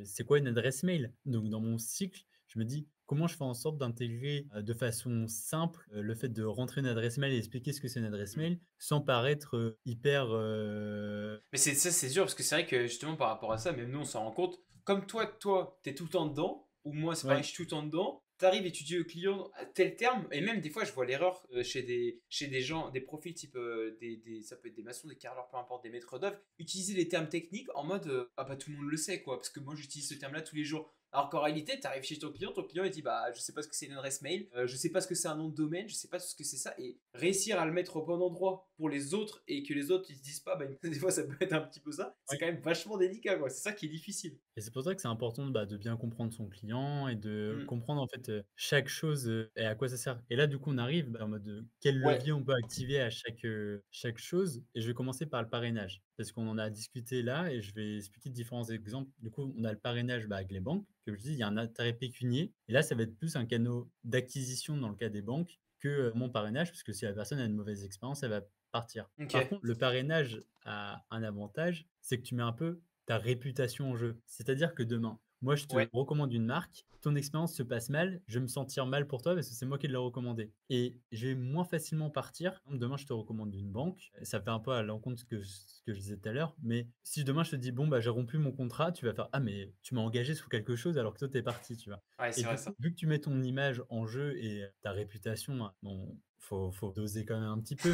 Speaker 2: c'est quoi une adresse mail? Donc dans mon cycle, je me dis: «Comment je fais en sorte d'intégrer, de façon simple, le fait de rentrer une adresse mail et expliquer ce que c'est une adresse
Speaker 1: Mmh.
Speaker 2: mail, sans paraître, hyper,
Speaker 1: Mais c'est ça, c'est dur parce que c'est vrai que justement par rapport à ça, même nous on s'en rend compte. Comme toi, t'es tout le temps dedans, ou moi c'est pareil,
Speaker 2: ouais,
Speaker 1: je suis tout le temps dedans. T'arrives et tu dis au client à tel terme, et même des fois je vois l'erreur chez des gens, des profils type, ça peut être des maçons, des carreleurs, peu importe, des maîtres d'œuvre, utiliser les termes techniques en mode ah bah tout le monde le sait quoi, parce que moi j'utilise ce terme-là tous les jours. Alors qu'en réalité, tu arrives chez ton client il dit bah je sais pas ce que c'est une adresse mail, je sais pas ce que c'est un nom de domaine, je sais pas ce que c'est ça, et réussir à le mettre au bon endroit pour les autres et que les autres ils se disent pas, bah des fois ça peut être un petit peu ça, c'est
Speaker 2: ouais.
Speaker 1: quand même vachement délicat quoi, c'est ça qui est difficile.
Speaker 2: Et c'est pour ça que c'est important, bah, de bien comprendre son client et de
Speaker 1: Mm.
Speaker 2: comprendre en fait, chaque chose, et à quoi ça sert. Et là, du coup, on arrive, bah, en mode, quel
Speaker 1: Ouais,
Speaker 2: levier on peut activer à chaque chose et je vais commencer par le parrainage. Parce qu'on en a discuté là et je vais expliquer différents exemples. Du coup, on a le parrainage, bah, avec les banques. Comme je dis, il y a un intérêt pécunier et là, ça va être plus un canal d'acquisition dans le cas des banques que, mon parrainage, parce que si la personne a une mauvaise expérience, elle va partir. Par
Speaker 1: ok.
Speaker 2: contre, le parrainage a un avantage, c'est que tu mets un peu ta réputation en jeu. C'est-à-dire que demain, moi, je te
Speaker 1: Ouais.
Speaker 2: recommande une marque, ton expérience se passe mal, je vais me sentir mal pour toi parce que c'est moi qui l'ai recommandé et je vais moins facilement partir. Par exemple, demain, je te recommande une banque, ça fait un peu à l'encontre de ce que je disais tout à l'heure, mais si demain je te dis: «Bon, bah, j'ai rompu mon contrat», tu vas faire: «Ah mais tu m'as engagé sous quelque chose alors que toi tu es parti», tu vois?
Speaker 1: Ouais,
Speaker 2: Et
Speaker 1: c'est vrai
Speaker 2: du coup,
Speaker 1: ça.
Speaker 2: vu que tu mets ton image en jeu et ta réputation, hein, bon, faut doser quand même un petit peu,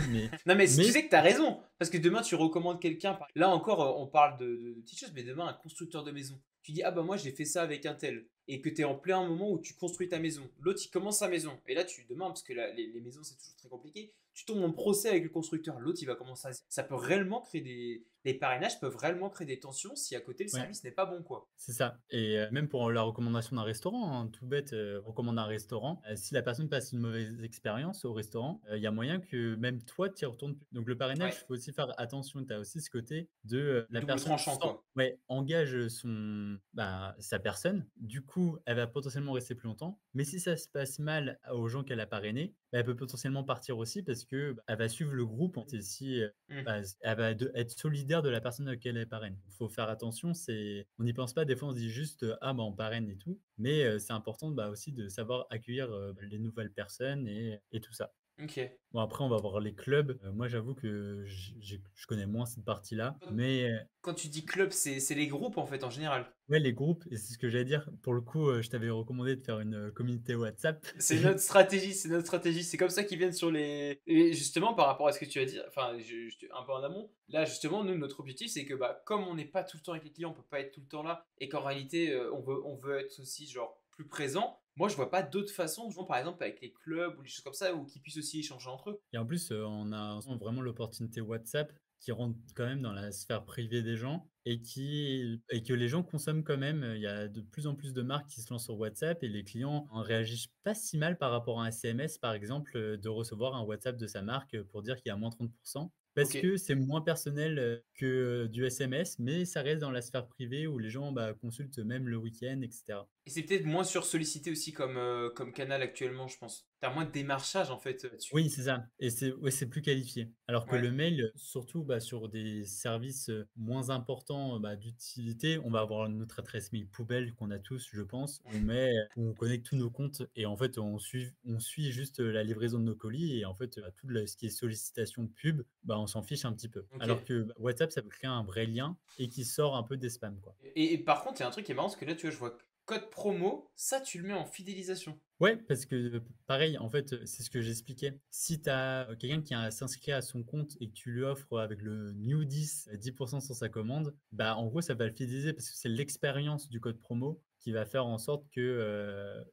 Speaker 1: Non, mais tu
Speaker 2: mais
Speaker 1: sais que tu as raison, parce que demain tu recommandes quelqu'un. Là encore, on parle de petites choses, mais demain, un constructeur de maison. Tu dis, ah bah moi j'ai fait ça avec un tel, et que tu es en plein moment où tu construis ta maison. L'autre il commence sa maison, et là demain, parce que les maisons c'est toujours très compliqué, tu tombes en procès avec le constructeur. L'autre il va commencer à. Ça peut réellement créer des. Les parrainages peuvent réellement créer des tensions si à côté le
Speaker 2: ouais.
Speaker 1: service n'est pas bon, quoi.
Speaker 2: C'est ça et même pour la recommandation d'un restaurant, hein, tout bête, recommande un restaurant, si la personne passe une mauvaise expérience au restaurant, il y a moyen que même toi, tu y retournes plus. Donc le parrainage,
Speaker 1: Ouais,
Speaker 2: il faut aussi faire attention. Tu as aussi ce côté de, la
Speaker 1: double
Speaker 2: personne
Speaker 1: tranchant, quoi.
Speaker 2: engage sa personne. Du coup, elle va potentiellement rester plus longtemps. Mais si ça se passe mal aux gens qu'elle a parrainés, bah, elle peut potentiellement partir aussi parce que, bah, elle va suivre le groupe et si,
Speaker 1: Hmm.
Speaker 2: bah, elle va être solidaire de la personne à laquelle elle parraine. Il faut faire attention, on n'y pense pas, des fois on se dit juste, «Ah bah, on parraine et tout», mais c'est important, bah, aussi de savoir accueillir, les nouvelles personnes et tout ça.
Speaker 1: OK.
Speaker 2: Bon, après, on va voir les clubs. Moi, j'avoue que je connais moins cette partie-là. Mais
Speaker 1: Quand tu dis club, c'est les groupes, en fait, en général?
Speaker 2: ouais, les groupes, et c'est ce que j'allais dire. Pour le coup, je t'avais recommandé de faire une communauté WhatsApp.
Speaker 1: C'est notre stratégie, c'est notre stratégie. C'est comme ça qu'ils viennent sur les. Et justement, par rapport à ce que tu as dit, enfin, un peu en amont, là, justement, nous, notre objectif, c'est que bah, comme on n'est pas tout le temps avec les clients, on peut pas être tout le temps là, et qu'en réalité, on veut être aussi, genre, plus présent. Moi, je vois pas d'autre façon, genre, par exemple, avec les clubs ou les choses comme ça, où qu'ils puissent aussi échanger entre eux.
Speaker 2: Et en plus, on a vraiment l'opportunité WhatsApp qui rentre quand même dans la sphère privée des gens et que les gens consomment quand même. Il y a de plus en plus de marques qui se lancent sur WhatsApp et les clients en réagissent pas si mal par rapport à un SMS, par exemple, de recevoir un WhatsApp de sa marque, pour dire qu'il y a moins 30. Parce
Speaker 1: Ok.
Speaker 2: que c'est moins personnel, que, du SMS, mais ça reste dans la sphère privée où les gens, bah, consultent même le week-end et cetera.
Speaker 1: Et c'est peut-être moins sursollicité aussi comme canal actuellement, je pense. T'as moins de démarchage, en fait, là-dessus.
Speaker 2: Oui, c'est ça, et c'est ouais, c'est plus qualifié. Alors que
Speaker 1: Ouais.
Speaker 2: le mail, surtout, bah, sur des services, moins importants, bah, d'utilité, on va avoir notre adresse mail poubelle qu'on a tous, je pense. Où on connecte tous nos comptes et en fait, on suit juste, la livraison de nos colis et en fait, tout ce qui est sollicitation pub, bah, on s'en fiche un petit peu.
Speaker 1: Ok.
Speaker 2: Alors que, bah, WhatsApp, ça peut créer un vrai lien et qui sort un peu des spams, quoi.
Speaker 1: Et par contre, il y a un truc qui est marrant, parce que là, tu vois, je vois code promo, ça, tu le mets en fidélisation.
Speaker 2: Ouais, parce que, pareil, en fait, c'est ce que j'expliquais. Si tu as quelqu'un qui a s'inscrit à son compte et que tu lui offres avec le new 10, 10 sur sa commande, bah, en gros, ça va le fidéliser parce que c'est l'expérience du code promo qui va faire en sorte que,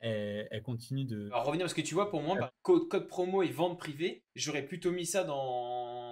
Speaker 2: elle continue de
Speaker 1: Alors revenir, parce que tu vois, pour moi, bah, code promo et vente privée, j'aurais plutôt mis ça dans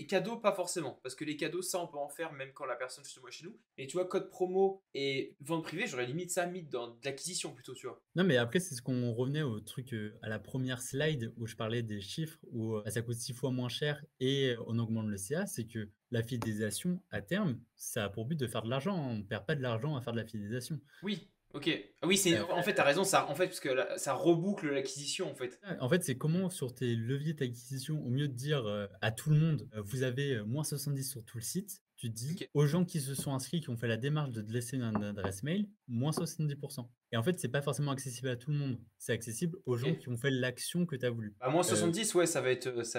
Speaker 1: cadeaux, pas forcément, parce que les cadeaux, ça, on peut en faire même quand la personne justement est chez nous. Et tu vois, code promo et vente privée, j'aurais limite ça mis dans de l'acquisition plutôt, tu vois.
Speaker 2: Non, mais après, c'est ce qu'on revenait au truc, à la première slide où je parlais des chiffres où, bah, ça coûte 6 fois moins cher et on augmente le CA. C'est que la fidélisation, à terme, ça a pour but de faire de l'argent, hein. On ne perd pas de l'argent à faire de la fidélisation.
Speaker 1: Oui, ok. Ah oui, c'est en fait, t'as raison, ça, en fait, parce que ça reboucle l'acquisition, en fait.
Speaker 2: Ouais, en fait, c'est comment sur tes leviers d'acquisition, au mieux de dire, à tout le monde, vous avez, -70 sur tout le site, tu dis
Speaker 1: Ok.
Speaker 2: aux gens qui se sont inscrits, qui ont fait la démarche de te laisser une adresse mail, -70. Et en fait, c'est pas forcément accessible à tout le monde. C'est accessible aux
Speaker 1: Ok.
Speaker 2: gens qui ont fait l'action que tu as voulu.
Speaker 1: Bah, moins 70, ouais, ça va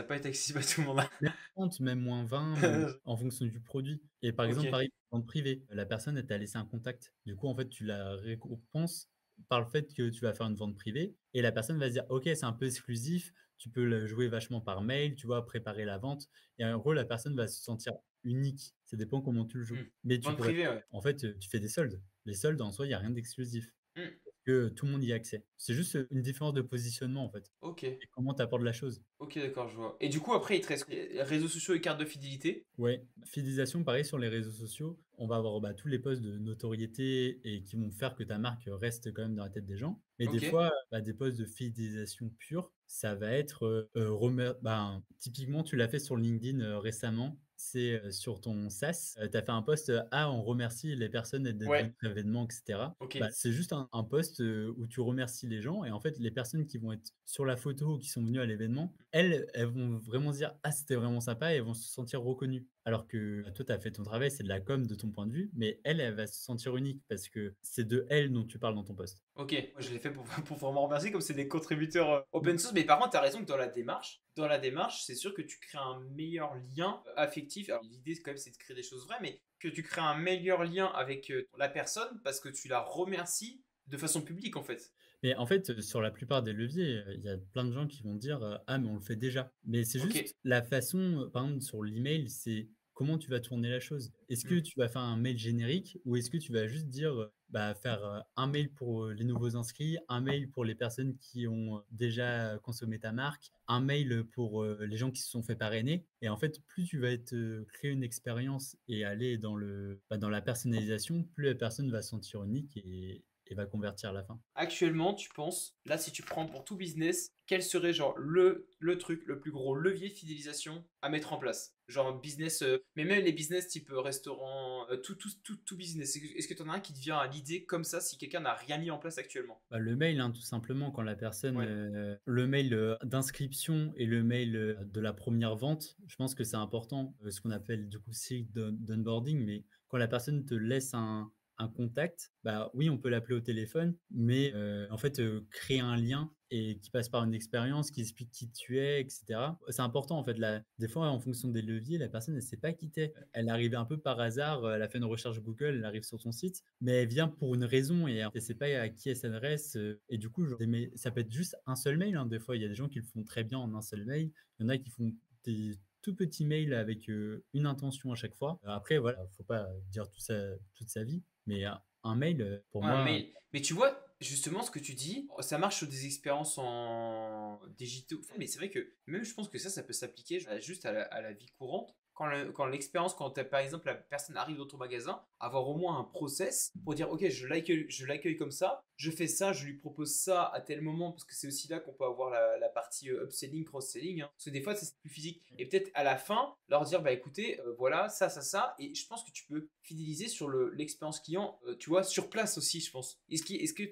Speaker 1: pas être accessible à tout le monde.
Speaker 2: Même 30, même -20, même en fonction du produit. Et par
Speaker 1: Ok.
Speaker 2: exemple, pareil, vente privée, la personne, elle t'a laissé un contact. Du coup, en fait, tu la récompenses par le fait que tu vas faire une vente privée et la personne va se dire: «OK, c'est un peu exclusif, tu peux le jouer vachement par mail, tu vois? Préparer la vente» et en gros, la personne va se sentir unique. Ça dépend comment tu le joues.
Speaker 1: Hmm.
Speaker 2: Mais tu
Speaker 1: Vente
Speaker 2: pourrais
Speaker 1: privée, ouais.
Speaker 2: en fait, tu fais des soldes. Les soldes, en soi, il y a rien d'exclusif
Speaker 1: Hmm.
Speaker 2: que tout le monde y a accès. C'est juste, une différence de positionnement, en fait
Speaker 1: Ok.
Speaker 2: et comment tu apportes la chose.
Speaker 1: Ok, d'accord, je vois. Et du coup, après, il te reste réseaux sociaux et carte de fidélité.
Speaker 2: Ouais, fidélisation, pareil sur les réseaux sociaux. On va avoir, bah, tous les posts de notoriété et qui vont faire que ta marque reste quand même dans la tête des gens. Mais des
Speaker 1: Ok.
Speaker 2: fois, bah, des posts de fidélisation pure, ça va être, ben, typiquement, tu l'as fait sur LinkedIn, récemment. C'est, sur ton SaaS, tu as fait un post, «Ah, on remercie les personnes d'être venues
Speaker 1: Ouais.
Speaker 2: à l'événement» et cetera.
Speaker 1: Ok.
Speaker 2: Bah, c'est juste un post, où tu remercies les gens et en fait, les personnes qui vont être sur la photo ou qui sont venues à l'événement, elles vont vraiment se dire: «Ah, c'était vraiment sympa» et elles vont se sentir reconnues. Alors que, bah, toi, tu as fait ton travail, c'est de la com de ton point de vue, mais elle, elle va se sentir unique parce que c'est de elle dont tu parles dans ton post.
Speaker 1: Ok. Moi, je l'ai fait pour, pour vraiment remercier, comme c'est des contributeurs open source. Mais par contre, tu as raison que dans la démarche, c'est sûr que tu crées un meilleur lien affectif. Alors, l'idée, quand même, c'est de créer des choses vraies, mais que tu crées un meilleur lien avec la personne parce que tu la remercies de façon publique, en fait.
Speaker 2: Mais en fait, sur la plupart des leviers, il y a plein de gens qui vont dire, «Ah mais on le fait déjà». Mais c'est
Speaker 1: Ok.
Speaker 2: juste la façon, par exemple sur l'email, c'est comment tu vas tourner la chose. Est-ce que
Speaker 1: Hmm.
Speaker 2: tu vas faire un mail générique ou est-ce que tu vas juste dire, bah, faire, un mail pour, les nouveaux inscrits, un mail pour les personnes qui ont, déjà consommé ta marque, un mail, pour, les gens qui se sont fait parrainer et en fait, plus tu vas être, créer une expérience et aller dans dans la personnalisation, plus la personne va se sentir unique et va convertir à la fin.
Speaker 1: Actuellement, tu penses, là, si tu prends pour tout business, quel serait genre le truc, le plus gros levier de fidélisation à mettre en place? Genre business, mais même les business type restaurant, tout business. Est-ce que tu en as un qui te vient à l'idée comme ça si quelqu'un n'a rien mis en place actuellement?
Speaker 2: Bah, le mail, hein, tout simplement, quand la personne,
Speaker 1: Ouais,
Speaker 2: le mail, d'inscription et le mail, de la première vente, je pense que c'est important, ce qu'on appelle du coup cycle d'onboarding, mais quand la personne te laisse un contact, bah, oui, on peut l'appeler au téléphone, mais en fait, créer un lien et qui passe par une expérience, qui explique qui tu es et cetera. C'est important, en fait, là, des fois, en fonction des leviers, la personne, elle sait pas qui tu es. Elle est arrivée un peu par hasard, elle a fait une recherche Google, elle arrive sur ton site, mais elle vient pour une raison et elle sait pas à qui elle s'adresse, et du coup, genre, ça peut être juste un seul mail, hein, des fois. Il y a des gens qui le font très bien en un seul mail. Il y en a qui font des tout petits mails avec, une intention à chaque fois. Après, voilà, faut pas dire tout ça toute sa vie, mais un mail, pour
Speaker 1: Ouais, un
Speaker 2: moi.
Speaker 1: mail. Mais tu vois, justement, ce que tu dis, ça marche sur des expériences en digitaux. Mais c'est vrai que même je pense que ça peut s'appliquer juste à la vie courante. Quand l'expérience, quand par exemple la personne arrive dans ton magasin, avoir au moins un process pour dire, ok, je l'accueille comme ça, je lui propose ça à tel moment, parce que c'est aussi là qu'on peut avoir la partie upselling, cross-selling, hein. Parce que des fois, c'est plus physique. Et peut-être à la fin, leur dire, bah écoutez, voilà, ça. Et je pense que tu peux fidéliser sur l'expérience client, tu vois, sur place aussi, je pense. Est-ce que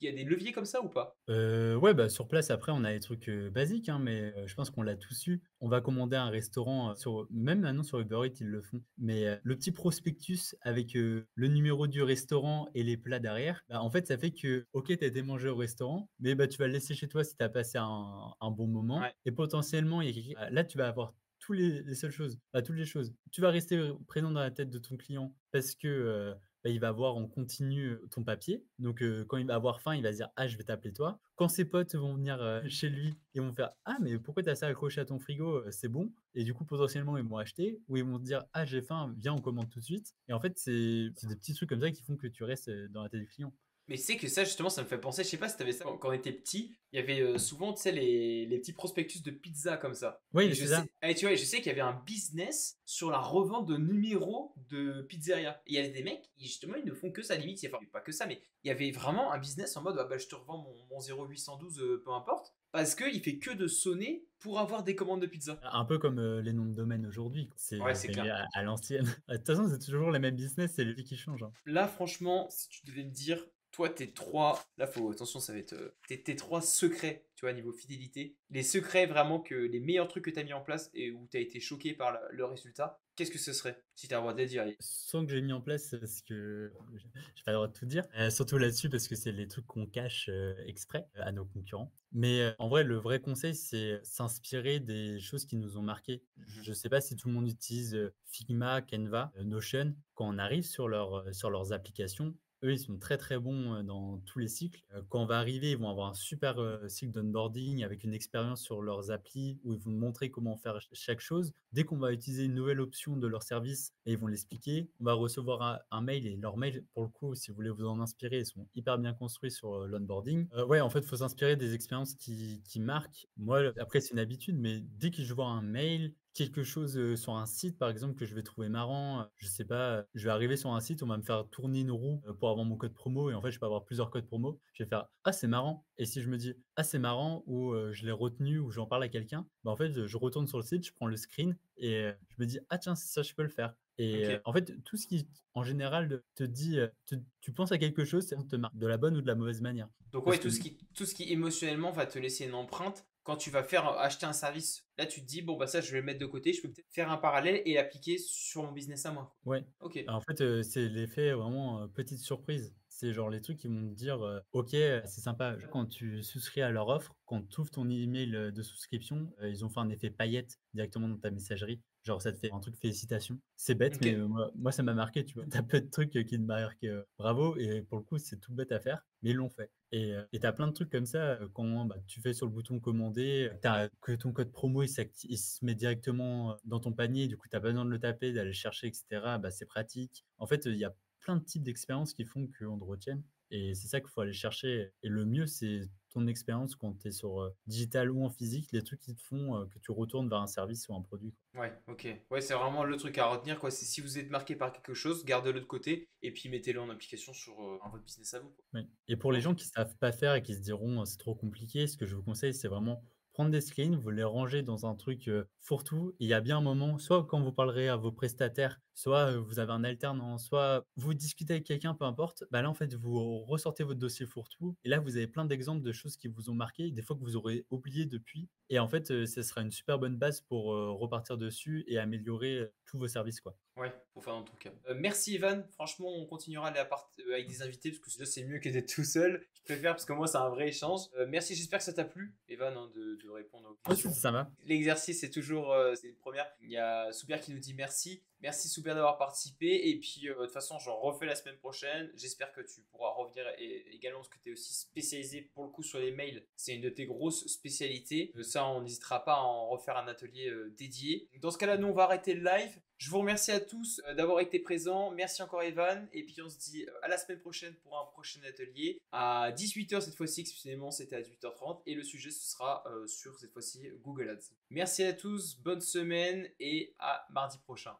Speaker 1: il y a des leviers comme ça ou pas?
Speaker 2: Ouais, bah, sur place, après, on a les trucs, basiques, hein, mais je pense qu'on l'a tous eu. On va commander un restaurant, même maintenant sur Uber Eats, ils le font, mais le petit prospectus avec, le numéro du restaurant et les plats derrière, bah, en fait, ça fait que, OK, tu as été manger au restaurant, mais bah, tu vas le laisser chez toi si tu as passé un bon moment
Speaker 1: Ouais.
Speaker 2: et potentiellement, il y a quelqu'un là, tu vas avoir tous les seules choses, bah, toutes les choses. Tu vas rester, présent dans la tête de ton client parce que, bah, il va voir en continu, ton papier. Donc, quand il va avoir faim, il va se dire: «Ah, je vais t'appeler toi». Quand ses potes vont venir, chez lui, ils vont faire: «Ah, mais pourquoi tu as ça accroché à ton frigo? C'est bon?» Et du coup, potentiellement, ils vont acheter ou ils vont te dire: «Ah, j'ai faim, viens, on commande tout de suite». Et en fait, c'est des petits trucs comme ça qui font que tu restes, dans la tête du client.
Speaker 1: Mais tu sais que ça, justement, ça me fait penser, je sais pas si t'avais ça quand on était petit, il y avait souvent, tu sais, les petits prospectus de pizza comme ça. Et
Speaker 2: Oui,
Speaker 1: je
Speaker 2: c'est ça.
Speaker 1: sais, tu vois, je sais qu'il y avait un business sur la revente de numéros de pizzeria. Et il y avait des mecs, justement, ils ne font que ça, limite, enfin, pas que ça, mais il y avait vraiment un business en mode, ah bah, je te revends mon 0812, peu importe, parce qu'il fait que de sonner pour avoir des commandes de pizza.
Speaker 2: Un peu comme, les noms de domaine aujourd'hui,
Speaker 1: Ouais,
Speaker 2: c'est
Speaker 1: c'est
Speaker 2: mais
Speaker 1: clair.
Speaker 2: à l'ancienne. De toute façon, c'est toujours les mêmes business, c'est les prix qui changent, hein.
Speaker 1: Là, franchement, si tu devais me dire, toi, tes trois. Là, faut. Attention, ça va être. Tes trois secrets, tu vois, niveau fidélité. Les secrets vraiment que. Les meilleurs trucs que tu as mis en place et où tu as été choqué par le résultat. Qu'est-ce que ce serait? Si tu as le droit de le dire.
Speaker 2: Sans que j'ai mis en place, parce que j'ai pas le droit de tout dire, surtout là-dessus parce que c'est les trucs qu'on cache, exprès, à nos concurrents. Mais, en vrai, le vrai conseil, c'est s'inspirer des choses qui nous ont marqués. Je sais pas si tout le monde utilise, Figma, Canva, Notion. Quand on arrive sur leurs applications, eux, ils sont très, très bons, dans tous les cycles. Quand on va arriver, ils vont avoir un super, cycle d'onboarding avec une expérience sur leurs applis où ils vont nous montrer comment faire chaque chose. Dès qu'on va utiliser une nouvelle option de leur service et ils vont l'expliquer, on va recevoir un mail et leurs mails, pour le coup, si vous voulez vous en inspirer, ils sont hyper bien construits sur, l'onboarding. Ouais, en fait, il faut s'inspirer des expériences qui marquent. Moi, après, c'est une habitude, mais dès que je vois un mail, quelque chose, sur un site, par exemple, que je vais trouver marrant, je sais pas, je vais arriver sur un site, on va me faire tourner une roue, pour avoir mon code promo et en fait, je peux avoir plusieurs codes promo. Je vais faire: «Ah, c'est marrant» et si je me dis: «Ah, c'est marrant» ou je l'ai retenu ou j'en parle à quelqu'un, bah, en fait, je retourne sur le site, je prends le screen et je me dis: «Ah tiens, ça, je peux le faire» et
Speaker 1: Ok.
Speaker 2: en fait, tout ce qui, en général, te dit, tu penses à quelque chose, ça te marque de la bonne ou de la mauvaise manière.
Speaker 1: Donc, ouais,
Speaker 2: Parce que
Speaker 1: tout ce qui émotionnellement va te laisser une empreinte. Quand tu vas faire acheter un service, là, tu te dis, bon, bah, ça, je vais le mettre de côté. Je peux peut-être faire un parallèle et l'appliquer sur mon business à moi.
Speaker 2: ouais.
Speaker 1: Ok.
Speaker 2: En fait, c'est l'effet vraiment, petite surprise. C'est genre les trucs qui vont te dire, «OK, c'est sympa». Genre quand tu souscris à leur offre, quand tu ouvres ton email, de souscription, ils ont fait un effet paillette directement dans ta messagerie. Genre ça te fait un truc félicitations. C'est bête,
Speaker 1: Ok.
Speaker 2: mais, moi ça m'a marqué, tu vois? Tu peu de trucs, qui te marquent, bravo et pour le coup, c'est tout bête à faire, mais ils l'ont fait et tu plein de trucs comme ça, quand, bah, tu fais sur le bouton commander, tu que ton code promo il se met directement, dans ton panier, du coup, tu pas besoin de le taper, d'aller le chercher et cetera, bah, c'est pratique. En fait, il y a plein de types d'expériences qui font qu'on te retienne et c'est ça qu'il faut aller chercher et le mieux, c'est ton expérience quand tu es sur, digital ou en physique, les trucs qui te font, que tu retournes vers un service ou un produit, quoi.
Speaker 1: Ouais, ok. Ouais, c'est vraiment le truc à retenir, quoi. C'est si vous êtes marqué par quelque chose, gardez-le de côté et puis mettez-le en application sur votre business à vous, quoi.
Speaker 2: Oui et pour les
Speaker 1: Ok.
Speaker 2: gens qui savent pas faire et qui se diront: «C'est trop compliqué», ce que je vous conseille, c'est vraiment prendre des screens, vous les rangez dans un truc, fourre-tout. Il y a bien un moment, soit quand vous parlerez à vos prestataires soit, vous avez un alternant, soit vous discutez avec quelqu'un, peu importe, bah, là, en fait, vous ressortez votre dossier fourre-tout et là, vous avez plein d'exemples de choses qui vous ont marqué, des fois que vous aurez oublié depuis et en fait, ça sera une super bonne base pour, repartir dessus et améliorer, tous vos services, quoi.
Speaker 1: Ouais, pour faire dans ton cas. Merci Evan, franchement on continuera à aller avec des invités parce que déjà c'est mieux que d'être tout seul. Je préfère parce que moi c'est un vrai échange. Merci, j'espère que ça t'a plu Evan hein, de répondre aux
Speaker 2: Ouais, si,
Speaker 1: questions.
Speaker 2: ça va.
Speaker 1: L'exercice c'est toujours c'est une première. Il y a Souber qui nous dit merci. Merci Souber d'avoir participé et puis de toute façon j'en refais la semaine prochaine. J'espère que tu pourras revenir également parce que tu es aussi spécialisé pour le coup sur les mails. C'est une de tes grosses spécialités. Ça on n'hésitera pas à en refaire un atelier dédié. Dans ce cas là nous on va arrêter le live. Je vous remercie à tous d'avoir été présents. Merci encore Evan. Et puis on se dit à la semaine prochaine pour un prochain atelier. À 18h cette fois-ci, exceptionnellement c'était à 18h30. Et le sujet ce sera sur cette fois-ci Google Ads. Merci à tous, bonne semaine et à mardi prochain.